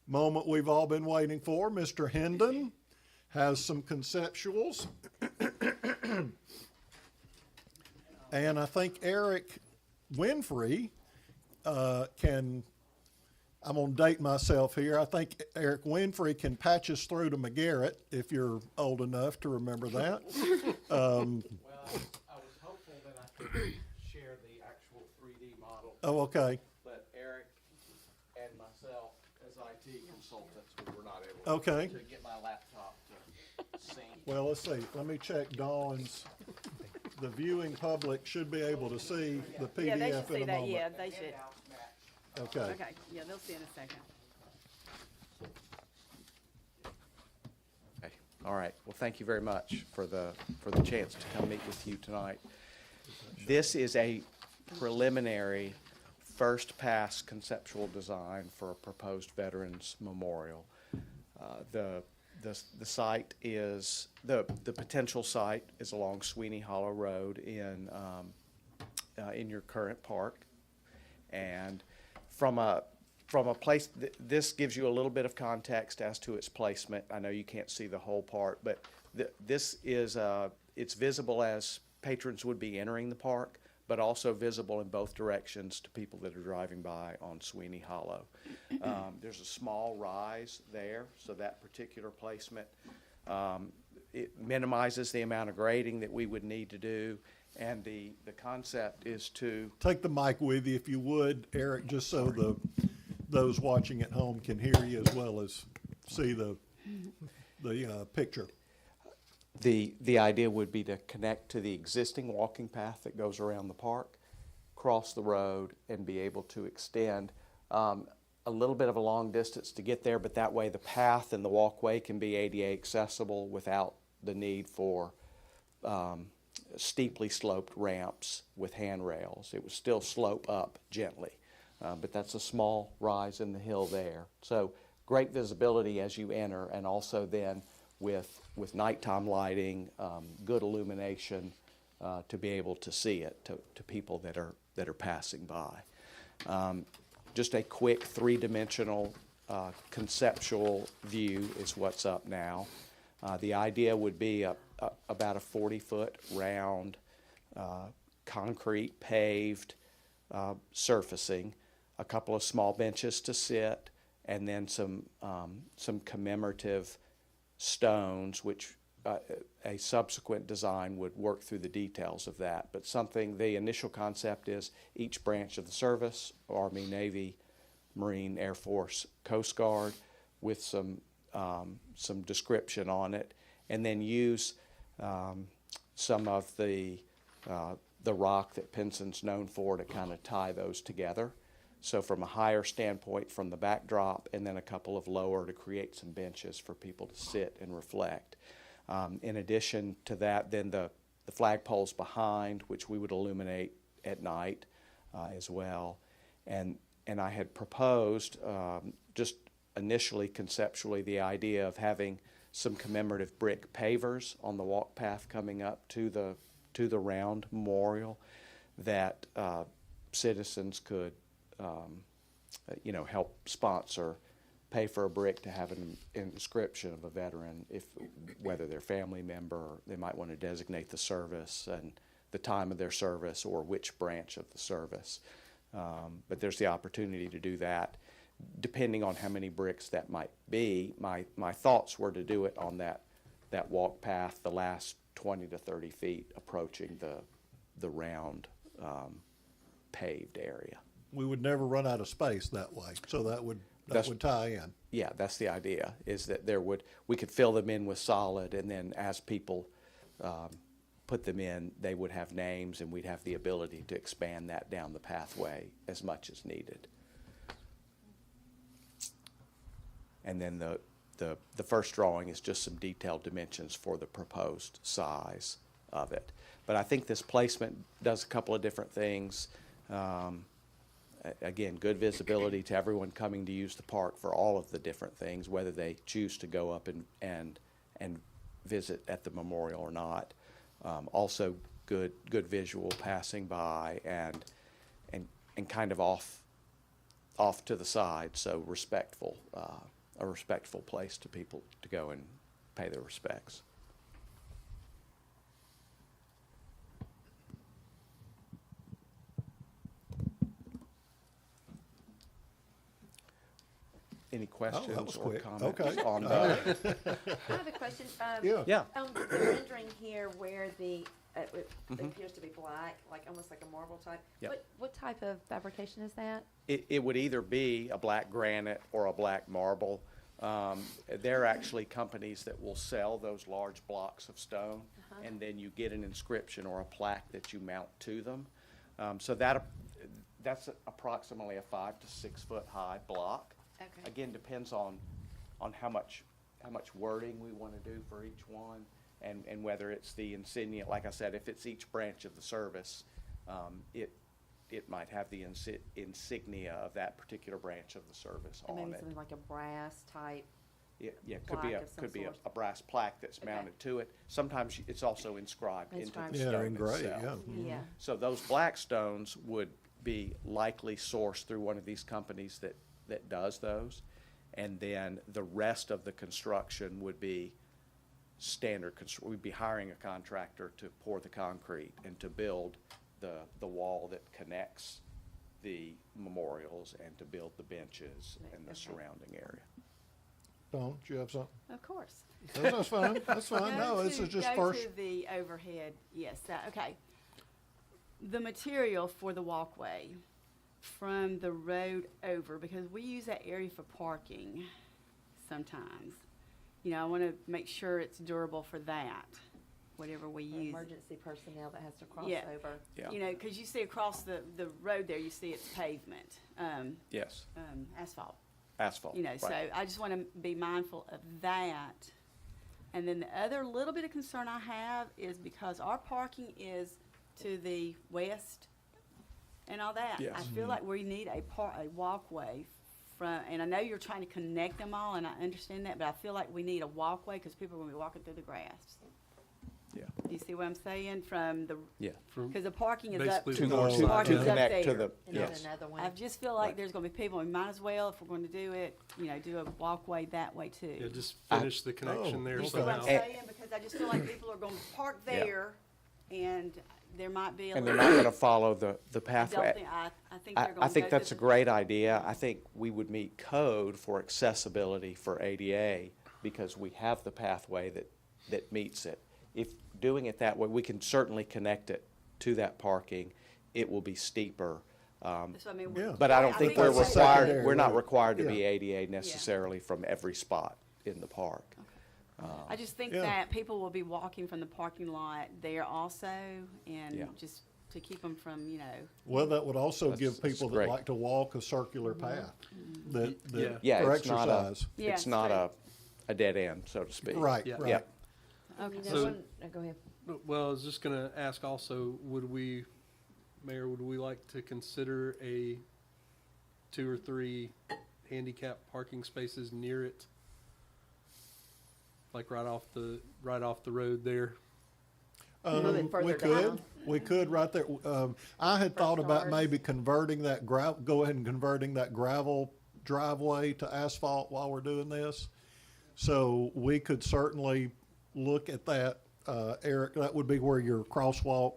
moment we've all been waiting for, Mr. Hendon has some conceptuals. And I think Eric Winfrey can, I'm gonna date myself here, I think Eric Winfrey can patch us through to McGarrett, if you're old enough to remember that. Well, I was hopeful that I could share the actual 3D model, Oh, okay, but Eric and myself, as IT consultants, we were not able Okay. to get my laptop to sync. well, let's see, let me check Dawn's. The viewing public should be able to see the Yeah, they PDF should in see a that, yeah, moment. they should. Okay, Okay, yeah, they'll see in a second. Okay. All right. Well, thank you very much for the chance to come meet with you tonight. This is a preliminary first pass conceptual design for a proposed Veterans Memorial. The site is, the potential site is along Sweeney Hollow Road in your current park. And from a place, this gives you a little bit of context as to its placement. I know you can't see the whole part, but this is, it's visible as patrons would be entering the park, but also visible in both directions to people that are driving by on Sweeney Hollow. There's a small rise there, so that particular placement, it minimizes the amount of grading that we would need to do. And the concept is to, take the mic with you if you would, Eric, just so those watching at home can hear you as well as see the picture. the idea would be to connect to the existing walking path that goes around the park, cross the road, and be able to extend a little bit of a long distance to get there, but that way the path and the walkway can be ADA accessible without the need for steeply sloped ramps with handrails. It would still slope up gently, but that's a small rise in the hill there. So great visibility as you enter, and also then with nighttime lighting, good illumination to be able to see it to people that are passing by. Just a quick three-dimensional conceptual view is what's up now. The idea would be about a 40-foot round concrete paved surfacing, a couple of small benches to sit, and then some commemorative stones, which a subsequent design would work through the details of that. But the initial concept is each branch of the service, Army, Navy, Marine, Air Force, Coast Guard, with some description on it, and then use some of the rock that Pinson's known for to kind of tie those together. So from a higher standpoint from the backdrop, and then a couple of lower to create some benches for people to sit and reflect. In addition to that, then the flagpoles behind, which we would illuminate at night as well. And I had proposed, just initially conceptually, the idea of having some commemorative brick pavers on the walk path coming up to the round memorial that citizens could help sponsor, pay for a brick to have an inscription of a veteran, whether they're a family member, or they might want to designate the service and the time of their service or which branch of the service. But there's the opportunity to do that, depending on how many bricks that might be. My thoughts were to do it on that walk path, the last 20 to 30 feet approaching the round paved area. We would never run out of space that way, so that would tie in. Yeah, that's the idea, is that we could fill them in with solid, and then as people put them in, they would have names, and we'd have the ability to expand that down the pathway as much as needed. And then the first drawing is just some detailed dimensions for the proposed size of it. But I think this placement does a couple of different things. Again, good visibility to everyone coming to use the park for all of the different things, whether they choose to go up and visit at the memorial or not. Also, good visual passing by and kind of off to the side, so respectful, a respectful place to people to go and pay their respects. Any questions was or quick. comments Okay. on that? I have a question. Yeah. Yeah. The rendering here where it appears to be black, like almost like a marble type. Yep. What type of fabrication is that? It would either be a black granite or a black marble. There are actually companies that will sell those large blocks of stone, and then you get an inscription or a plaque that you mount to them. So that's approximately a 5 to 6 foot high block. Okay. Again, depends on how much wording we want to do for each one, and whether it's the insignia. Like I said, if it's each branch of the service, it might have the insignia of that particular branch of the service And on maybe it. something like a brass type. Yeah, plaque of some sort. a brass plaque that's Okay. mounted to it. Sometimes it's also inscribed into Inscribed. the Yeah, stone they're engraved, itself. yeah. Yeah. So those black stones would be likely sourced through one of these companies that does those. And then the rest of the construction would be standard. We'd be hiring a contractor to pour the concrete and to build the wall that connects the memorials and to build the benches and the Okay. surrounding area. Dawn, do you have something? Of course. That's fine, that's fine. No, this is just Go first. to the overhead, yes, okay. The material for the walkway from the road over, because we use that area for parking sometimes. You know, I want to make sure it's durable for that, whatever we For use. emergency personnel that has to cross Yeah. over. Yeah. You know, because you see across the road there, you see it's pavement, Yes, asphalt. asphalt. You know, so right. I just want to be mindful of that. And then the other little bit of concern I have is because our parking is to the west and all that. Yes. I feel like we need a walkway from, and I know you're trying to connect them all, and I understand that, but I feel like we need a walkway because people are going to be walking through the grass. Yeah, Do you see what I'm saying? From the, yeah. because the parking is up. Basically To, the north to, side. Parking to is up connect to there. the, And then yes. another one. I just feel like Right. there's going to be people, we might as well, if we're going to do it, you know, do a walkway that way too. Yeah, just finish the connection there You see what I'm somehow. saying? Because I just feel like people are gonna park there, and there might be a And little. they're not gonna follow the I don't pathway. think, I think they're I gonna think go that's a through great idea. I think we would meet code for accessibility for ADA because we have the pathway that meets it. If doing it that way, we can certainly connect it to that parking. It will be steeper. That's what I mean. Yeah. But I don't think we're that's required, secondary, we're not right. required to be Yeah. ADA necessarily from every spot in the park. I just think Yeah. that people will be walking from the parking lot there also, Yeah. and just to keep them from, you know, Well, that would also That's- give that's people that great. like to walk a circular path, that, Yeah. Yeah, for it's not a, exercise. Yeah, it's it's not great. a dead end, so to speak. Right, Yeah. right. Yeah. And you know, So- go ahead. Well, I was just gonna ask also, Mayor, would we like to consider a 2 or 3 handicap parking spaces near it? Like right off the road there? little bit further We down. could right there. I had thought about cars. maybe converting that go ahead and converting that gravel driveway to asphalt while we're doing this. So we could certainly look at that, Eric, that would be where your crosswalk,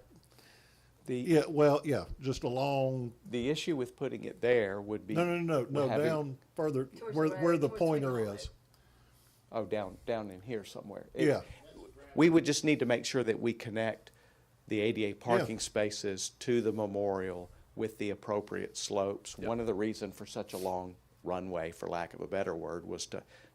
The, just along, the issue with putting it there would be. no, having- down further, Towards where the the road, towards pointer Sweet is. Oh, down in here somewhere. Yeah. We would just need to make sure that we connect the ADA parking spaces to the memorial with the appropriate slopes. One of the reasons for such a long runway, for lack of a better word, was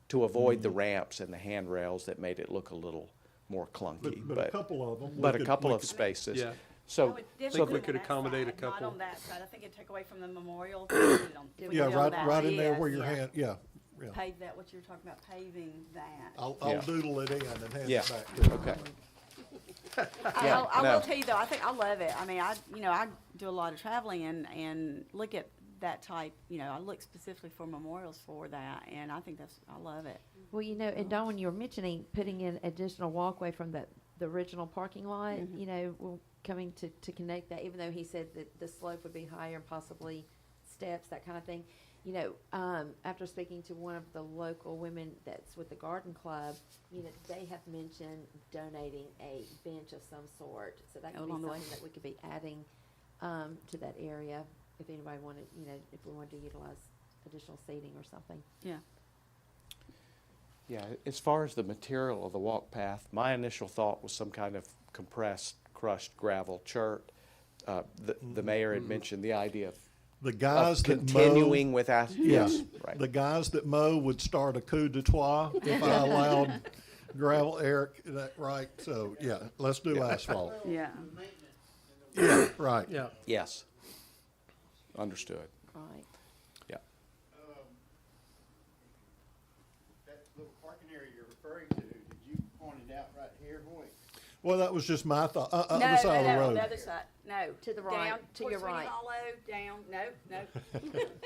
to avoid the ramps and the handrails that made it look a little more clunky, But a couple of them. we but a could- couple we of could- spaces. Yeah. So, I would think definitely we put could it on that accommodate a side, Not couple. on that side, I think it'd take away from the memorial. If we did it on- if we Yeah, did it on right, that. right in there Yes, where your yeah. hand, yeah. Pave that, what you were talking about, paving that. I'll Yeah. doodle it in and hand yeah, it back to you. okay. I Yeah, I no. will tell you though, I think I love it. I mean, I do a lot of traveling and look at that type, I look specifically for memorials for that, and I think I love it. Well, and Dawn, when you were mentioning putting in additional walkway from the original parking lot, we're coming to connect that, even though he said that the slope would be higher and possibly steps, that kind of thing. After speaking to one of the local women that's with the garden club, they have mentioned donating a bench of some sort. So that could be Along the way. something that we could be adding to that area if anybody wanted, if we wanted to utilize additional seating or something. Yeah. Yeah, as far as the material of the walk path, my initial thought was some kind of compressed, crushed gravel chert. The mayor had mentioned the idea The of guys that mow. continuing with Yes, right. the guys that mow would start a coup de trois if I allowed gravel, Eric, that right? So, yeah, let's do asphalt. Yeah. Yeah, right. Yeah. Yes. Understood. Right. Yeah. That little parking area you're referring to, did you point it out right here, Hoy? Well, that was just my thought, No, other side of the no, road. the other side, no. To the right, Down to your towards Sweeney right. Hollow, down, no.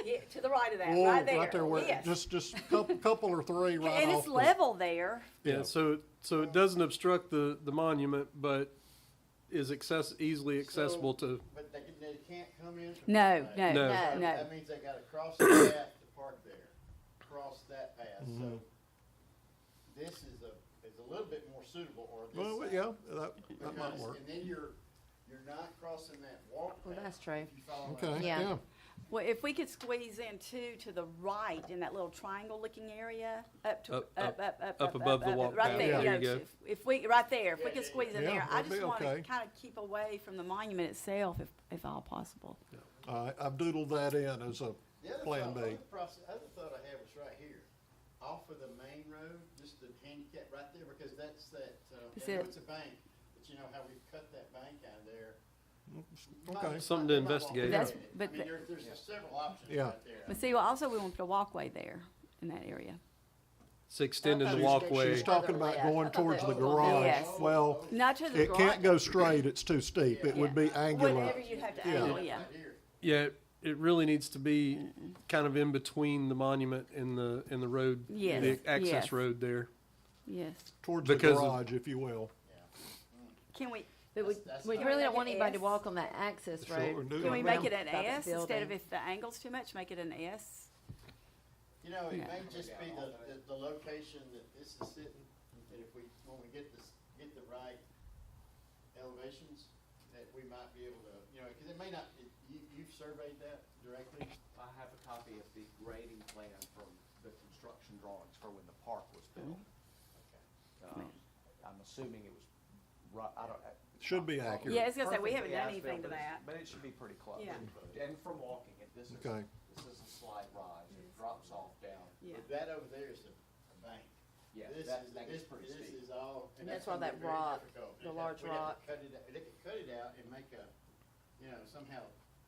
Yeah, to the right of that, Oh, right there, where, yes. just couple or three right off. And it's the- level there. Yeah, so it doesn't obstruct the monument, but is easily accessible to, But they can't come in from No, that no, way. No. no. That means they gotta cross the path to park there, cross that path, Mm-hmm. so this is a little bit more suitable, or this. Well, side, yeah, that might because- work. And then you're not crossing that walk Well, path, that's true. if you follow what I'm Okay, Yeah. yeah. Well, if we could squeeze in to the right in that little triangle looking area, up above the walk right path. there, There you go. if we, right there, if we could squeeze in Yeah, there, I that'd just be wanna okay. kinda keep away from the monument itself if all possible. All right, I've doodled that in as a The other plan thought, B. other thought I had was right here, off of the main road, just the handicap right there, because that's that, Is I know it- it's a bank, but you know how we've cut that bank out of there. Okay. Something to investigate. That's- I but mean, the- there's several options Yeah. right there. But see, well, also we want to put a walkway there in that area. it's extending the She's- walkway. She's talking about Further going left. towards the I thought that was garage. Yes. Well, Not to the it garage. can't go straight, it's too steep. It would be angular. Whatever you'd have to Yeah. angle, yeah. Right here. Yeah, it really needs to be kind of in between the monument and the road, Yes, the access yes. road there. Yes. Towards the Because of- garage, if you will. Can we, But That's we fine. really don't Make want it anybody to S? walk on that access Sure, road. do. can we Around make it an by the S instead of building. if the angle's too much, make it an S? You know, it Yeah. may just be the location that this is sitting, that if we, when we get the right elevations, that we might be able to, cause it may not, you've surveyed that directly? I have a copy of the grading plan from the construction drawings for when the park was built. I'm assuming it was, I don't. Should be accurate. Yeah, I was gonna say, we haven't perfectly done anything to as-built, that. But it should be pretty close. Yeah. And from walking it, this is Okay. a slight rise, it drops off down. Yeah. That over there is a bank. Yeah, This that is, gets pretty this steep. is all. And that's why gonna that be very rock, difficult. the We'd large we'd have to rock. cut it out. They could cut it out and make a, somehow,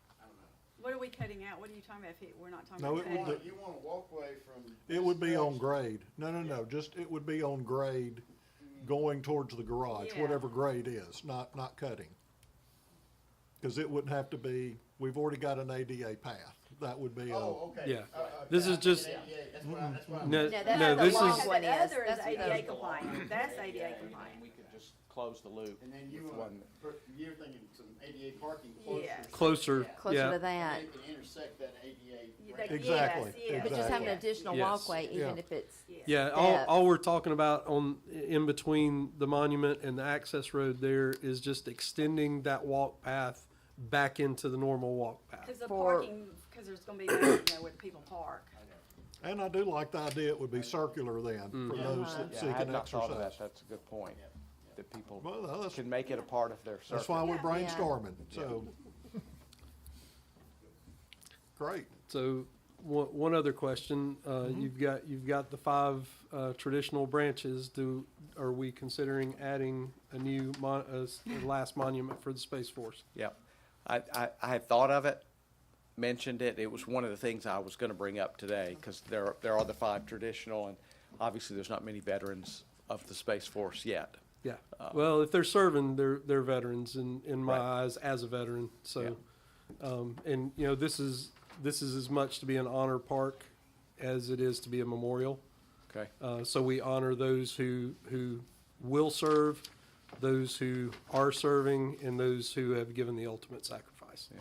I don't know. What are we cutting out? What are you talking about? We're not talking No, about it would that. You want a walkway from. It would be on grade. No, just, it would be on grade going towards the garage, Yeah. whatever grade is, not cutting. Cause it wouldn't have to be, we've already got an ADA path. That would be Oh, okay. Yeah. Okay, This is I'm just- thinking 88. That's what I'm. No, No, that's no, the this long is, one. The other is That's the ADA other compliant. That's ADA And compliant. we could just close the loop. And then you with want, one. you're thinking some ADA parking closer. Yes. closer, Closer yeah. to that. And they can intersect that ADA. Yeah, ramp. that- Exactly, yes, But just having an exactly. additional Yes. walkway, even Yeah. if it's, Yeah, Steps. all we're talking about in between the monument and the access road there is just extending that walk path back into the normal walk path. Cause the For- parking, cause there's gonna be, where the people park. And I do like the idea it would be circular then, for those that Yeah, seek I had an not thought of that, exercise. that's a good point, that people Well, no, that's, can make it a part of their that's circuit. why we're Yeah. brainstorming, so. Great. So One other question, you've got the 5 traditional branches. Are we considering adding a new last monument for the Space Force? Yep. I had thought of it, mentioned it. It was one of the things I was gonna bring up today, because there are the 5 traditional, and obviously there's not many veterans of the Space Force yet. Yeah, well, if they're serving, they're veterans in my Right. eyes as a veteran, so. And, you know, this is as much to be an honor park as it is to be a memorial. Okay. So we honor those who will serve, those who are serving, and those who have given the ultimate sacrifice. Yeah.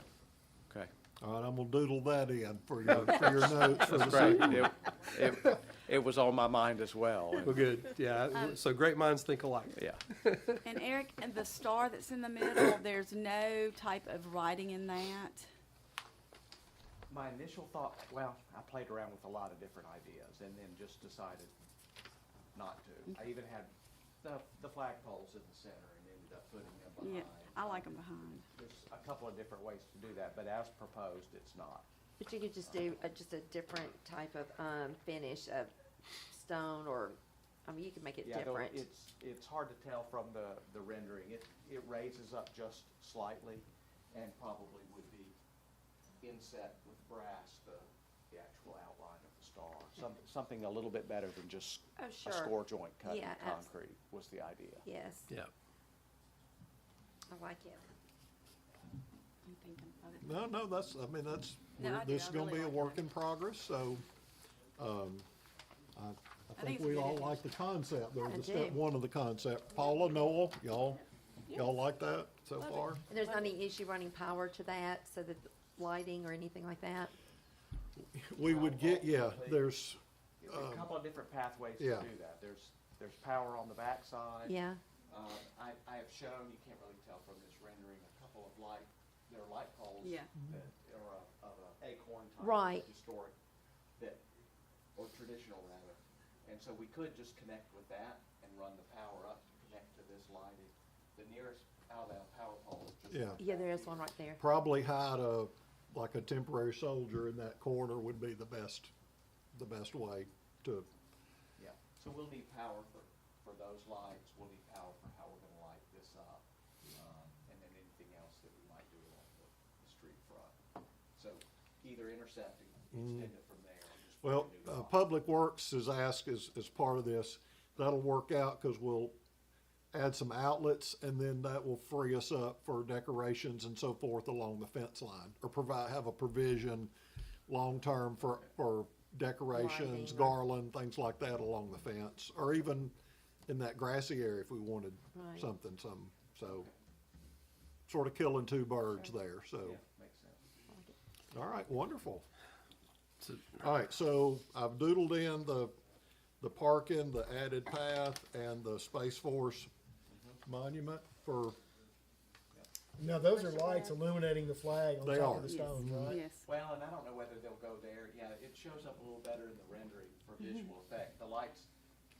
Okay. All right, I'm gonna doodle that in for your notes for the Great. second. It was on my mind as well. Well, good, yeah, so great minds think alike. Yeah. And Eric, and the star that's in the middle, there's no type of writing in that? My initial thought, well, I played around with a lot of different ideas and then just decided not to. I even had the flagpoles in the center and ended up putting them Yeah, behind. I like them behind. There's a couple of different ways to do that, but as proposed, it's not. But you could just do just a different type of, finish of stone or, I mean, you could make it Yeah, though different. it's hard to tell from the rendering. It raises up just slightly and probably would be inset with brass, the actual outline of the star. Something a little bit better than just Oh, a sure. score joint cut in Yeah, concrete was the idea. Yes, Yeah. I like it. I'm thinking other. No, that's, I mean, that's, No, I do. this is I gonna really be a like work that. in progress, so, I I think think it's a we good all image. like the concept, or I the step do. one of the concept. Paula, Noel, y'all like that so far? And there's not any issue running power to that, so that lighting or anything like that? We would get, yeah, there's, A couple of different pathways to yeah. do that. There's power on the backside. Yeah, I have shown, you can't really tell from this rendering, a couple of there are light poles Yeah. that are of a acorn type. Right. Historic, or traditional rather. And so we could just connect with that and run the power up to connect to this lighting. The nearest out-of power pole is just. Yeah. yeah, there is one right there. probably hide like a temporary soldier in that corner would be the best way to, Yeah, so we'll need power for those lights, we'll need power for how we're gonna light this up, and then anything else that we might do along the street front. So either intersecting, extend it from there, or just. well, put a new light. Public Works is asked as part of this. That'll work out, cause we'll add some outlets, and then that will free us up for decorations and so forth along the fence line, or have a provision long-term for decorations, Lighting. garland, things like that along the fence, or even in that grassy area if we wanted Right. something, so sort of killing 2 birds there, so. Yeah, makes sense. All right, wonderful. All right, so I've doodled in the parking, the added path, and the Space Force monument for, Now, those are lights illuminating the flag on They top are. of the stones, right? Yes. Well, and I don't know whether they'll go there, yeah, it shows up a little better in the rendering for visual effect. The lights,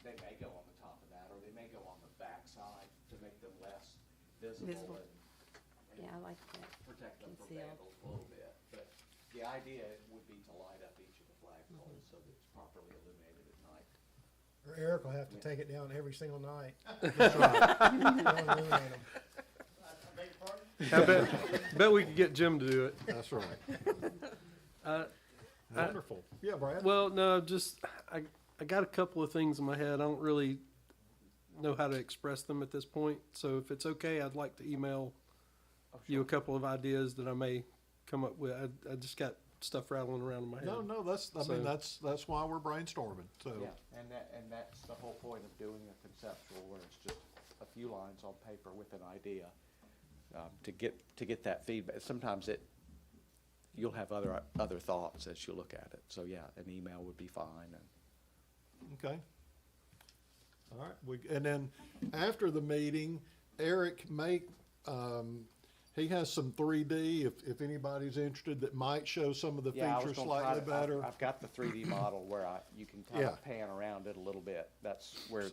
they may go on the top of that, or they may go on the back side to make them less Visible. visible and Yeah, I like that. protect them from Concealed. vandals a little bit. But the idea would be to light up each of the flagpoles so that it's properly illuminated at night. Or Eric will have to take it down every single night. Don't illuminate 'em. I bet we could get Jim to do it. that's right. Uh, Wonderful. Yeah, Brad? Well, no, just, I got a couple of things in my head. I don't really know how to express them at this point. So if it's okay, I'd like to email you a couple of ideas that I may come up with. I just got stuff rattling around in my head. No, I So- mean, that's why we're brainstorming, so. Yeah, and that's the whole point of doing a conceptual, where it's just a few lines on paper with an idea, to get that feedback. Sometimes you'll have other thoughts as you look at it. So yeah, an email would be fine. Okay. All right, and then after the meeting, Eric he has some 3D, if anybody's interested, that might show some of the Yeah, I was features gonna try slightly to- better. I've got the 3D model where you can kind Yeah. of pan around it a little bit. That's where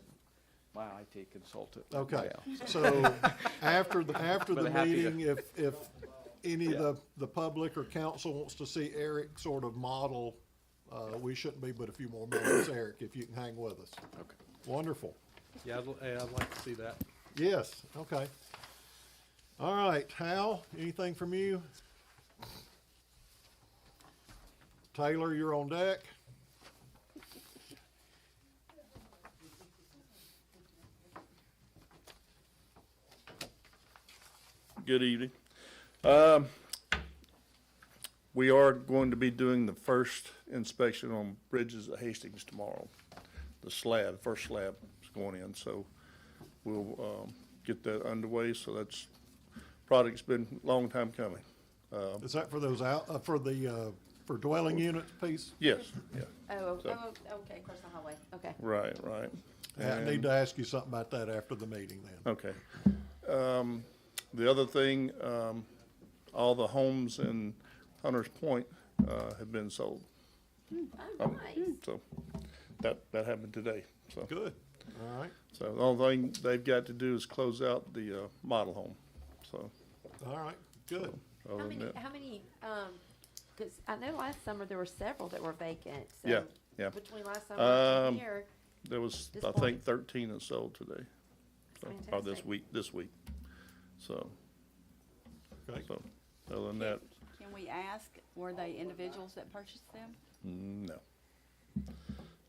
my IT consultant. Okay, Yeah. so after the But happy to- meeting, if any of the public or council wants to see Eric sort of model We shouldn't be but a few more minutes, Eric, if you can hang with us. Okay. Wonderful. Yeah, I'd like to see that. Yes, okay. All right, Hal, anything from you? Taylor, you're on deck. Good evening. We are going to be doing the first inspection on bridges at Hastings tomorrow. The first slab is going in, so we'll get that underway. So that's, project's been a long time coming. Is that for those for dwelling units piece? Yes, yeah, Okay, across the hallway, okay. right, right. Yeah, I need to ask you something about that after the meeting then. Okay. The other thing, all the homes in Hunters Point have been sold. Oh, nice. So that happened today, so. Good, all right, So the only thing they've got to do is close out the model home, so. all right, good. Other than that, How many, cause I know last summer there were several that were vacant, so. Yeah, yeah. Between last summer and Um, here, there was, This I morning. think, 13 that sold today. So, or this Fantastic. week, so, Okay. so, other than that, Can we ask, were they individuals that purchased them? no.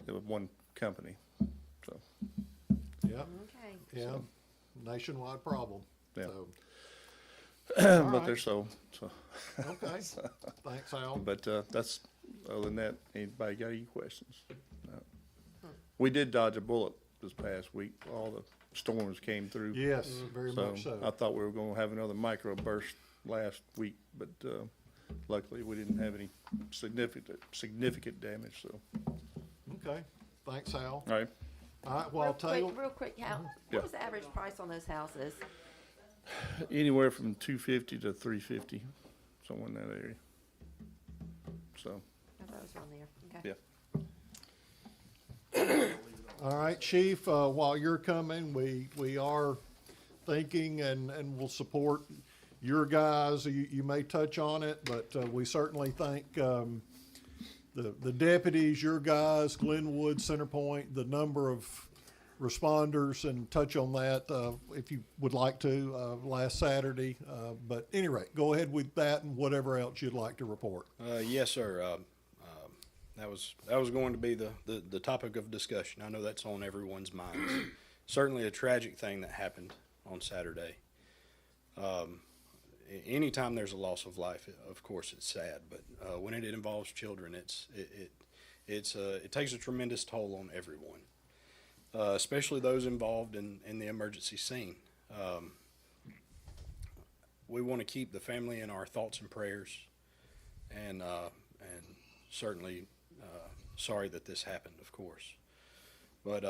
It was one company, so, Yep, okay. yeah, nationwide problem, Yeah. so, but right. they're sold, so. okay, thanks, Al. But, that's, other than that, anybody got any questions? No. We did dodge a bullet this past week, all the storms came through. Yes, very much I so. thought we were gonna have another microburst last week, but, luckily we didn't have any significant damage, so. Okay, thanks, Al. All right, All right, well, Taylor, Real quick, Hal, Yeah. what was the average price on those houses? anywhere from 250 to 350, somewhere in that area. So, I thought it was around there, okay. yeah. all right, Chief, while you're coming, we are thinking and will support your guys. You may touch on it, but we certainly thank the deputies, your guys, Glenwood, Centerpoint, the number of responders, and touch on that if you would like to last Saturday. But at any rate, go ahead with that and whatever else you'd like to report. Yes, sir. That was going to be the topic of discussion. I know that's on everyone's minds. Certainly a tragic thing that happened on Saturday. Anytime there's a loss of life, of course it's sad, but when it involves children, it takes a tremendous toll on everyone, especially those involved in the emergency scene. We want to keep the family in our thoughts and prayers, and certainly sorry that this happened, of course. But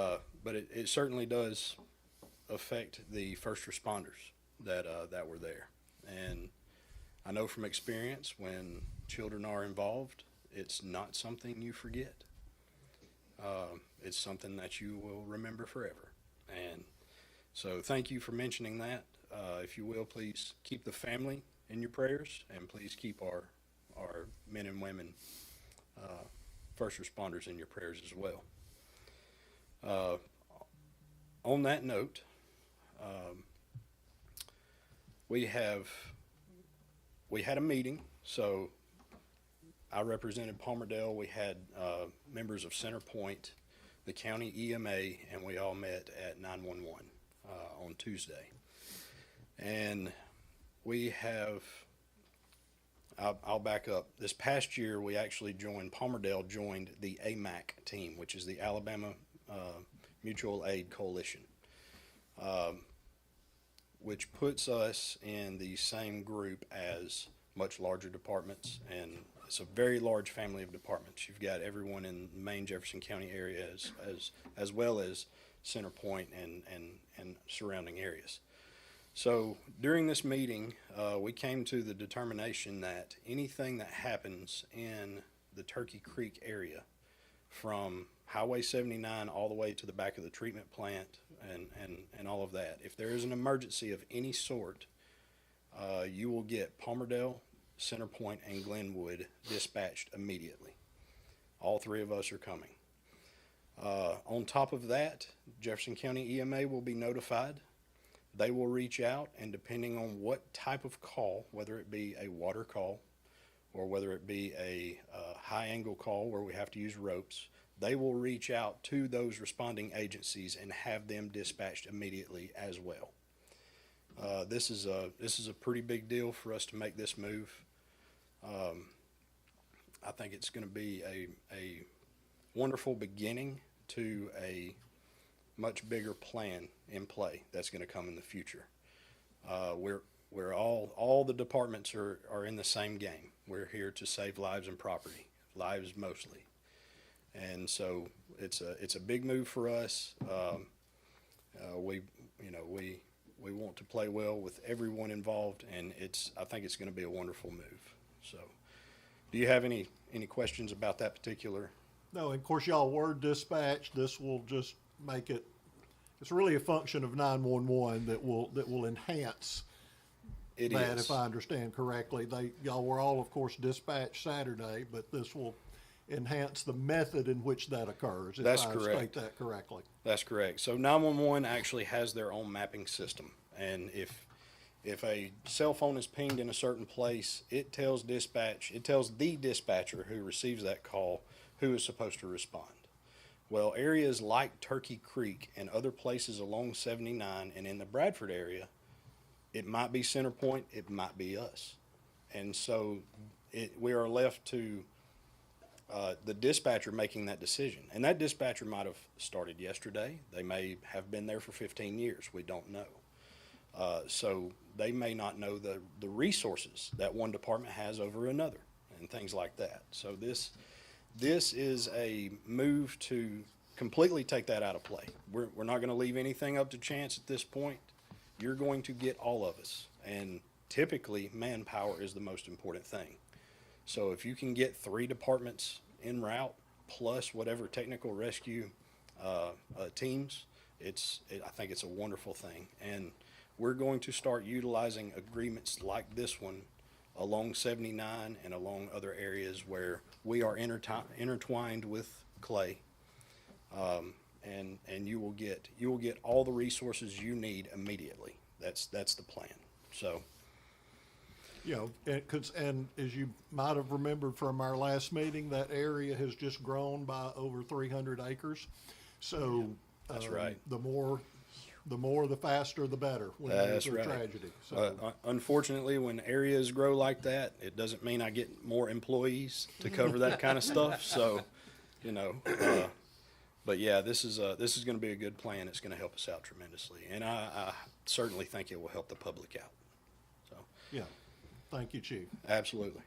it certainly does affect the first responders that were there. And I know from experience, when children are involved, it's not something you forget. It's something that you will remember forever. And so thank you for mentioning that. If you will, please keep the family in your prayers, and please keep our men and women, first responders, in your prayers as well. On that note, we had a meeting. So I represented Palmerdale. We had members of Centerpoint, the county EMA, and we all met at 911 on Tuesday. And we have, I'll back up. This past year, we actually Palmerdale joined the AMAC team, which is the Alabama Mutual Aid Coalition, which puts us in the same group as much larger departments, and it's a very large family of departments. You've got everyone in the main Jefferson County area as well as Centerpoint and surrounding areas. So during this meeting, we came to the determination that anything that happens in the Turkey Creek area, from Highway 79 all the way to the back of the treatment plant and all of that, if there is an emergency of any sort, you will get Palmerdale, Centerpoint, and Glenwood dispatched immediately. All three of us are coming. On top of that, Jefferson County EMA will be notified. They will reach out, and depending on what type of call, whether it be a water call or whether it be a high-angle call where we have to use ropes, they will reach out to those responding agencies and have them dispatched immediately as well. This is a pretty big deal for us to make this move. I think it's going to be a wonderful beginning to a much bigger plan in play that's going to come in the future. We're all the departments are in the same game. We're here to save lives and property, lives mostly. And so it's a big move for us. We want to play well with everyone involved, and I think it's going to be a wonderful move. So, do you have any questions about that particular? No, and of course, y'all were dispatched. This will just make it, it's really a function of 911 that will enhance It that, is. if I understand correctly. Y'all were all, of course, dispatched Saturday, but this will enhance the method in which that occurs, if That's I correct. state that correctly. That's correct. So 911 actually has their own mapping system, and if a cell phone is pinged in a certain place, it tells dispatch, it tells the dispatcher who receives that call who is supposed to respond. Well, areas like Turkey Creek and other places along 79 and in the Bradford area, it might be Centerpoint, it might be us. And so we are left to the dispatcher making that decision. And that dispatcher might have started yesterday. They may have been there for 15 years. We don't know. So they may not know the resources that one department has over another and things like that. So this is a move to completely take that out of play. We're not going to leave anything up to chance at this point. You're going to get all of us. And typically, manpower is the most important thing. So if you can get 3 departments en route, plus whatever technical rescue teams, I think it's a wonderful thing. And we're going to start utilizing agreements like this one along 79 and along other areas where we are intertwined with Clay. And you will get all the resources you need immediately. That's the plan. So. You know, and as you might have remembered from our last meeting, that area has just grown by over 300 acres. So. That's right. The more, the faster, the better when That's there's a right. tragedy. So, Unfortunately, when areas grow like that, it doesn't mean I get more employees to cover that kind of stuff. So, but yeah, this is going to be a good plan. It's going to help us out tremendously, and I certainly think it will help the public out. So, yeah. Thank you, Chief. absolutely.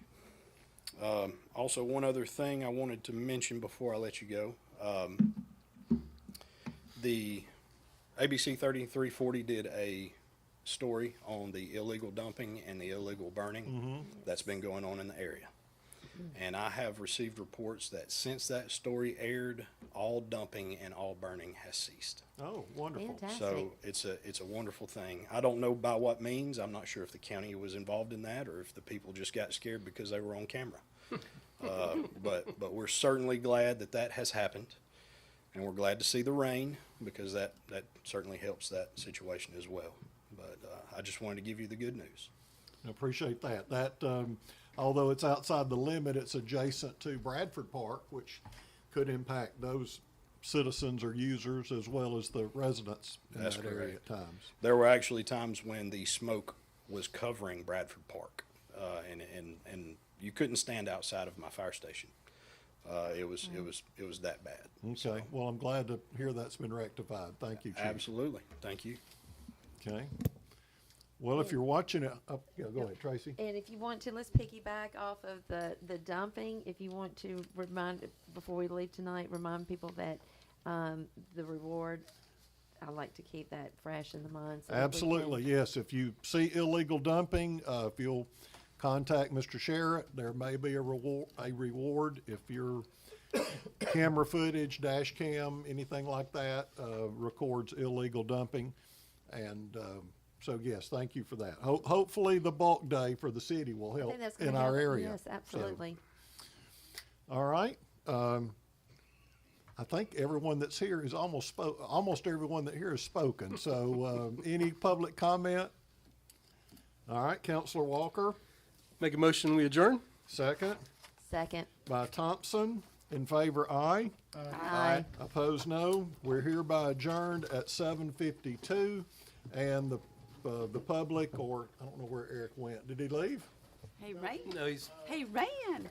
Also, one other thing I wanted to mention before I let you go. The ABC 3340 did a story on the illegal dumping and the illegal burning that's been going on in the area. And I have received reports that since that story aired, all dumping and all burning has ceased. Oh, wonderful. Fantastic. So it's a wonderful thing. I don't know by what means. I'm not sure if the county was involved in that or if the people just got scared because they were on camera. But we're certainly glad that has happened. And we're glad to see the rain because that certainly helps that situation as well. But I just wanted to give you the good news. I appreciate that. That, although it's outside the limit, it's adjacent to Bradford Park, which could impact those citizens or users as well as the residents in That's that area correct. at times. There were actually times when the smoke was covering Bradford Park, and you couldn't stand outside of my fire station. It was that bad. Okay, well, I'm glad to hear that's been rectified. Thank you, Chief. Absolutely. Thank you. Okay. Well, if you're watching it, yeah, go ahead, Tracy. And if you want to, let's piggyback off of the dumping. If you want to before we leave tonight, remind people that the reward, I like to keep that fresh in the mind. So that we can- Absolutely, yes. If you see illegal dumping, if you'll contact Mr. Sherritt, there may be a reward if your camera footage, dash cam, anything like that, records illegal dumping. And, so yes, thank you for that. Hopefully the bulk day for the city will I help think that's gonna in our help. area. Yes, So, absolutely. all right. I think everyone that's here is almost everyone that here has spoken. So, any public comment? All right, Counselor Walker, Make a motion, we adjourn? second. Second. By Thompson, in favor, aye. Aye. Opposed, no. We're hereby adjourned at 7:52, and the public, or I don't know where Eric went. Did he leave? Hey, Ray. No, he's Hey, Rand.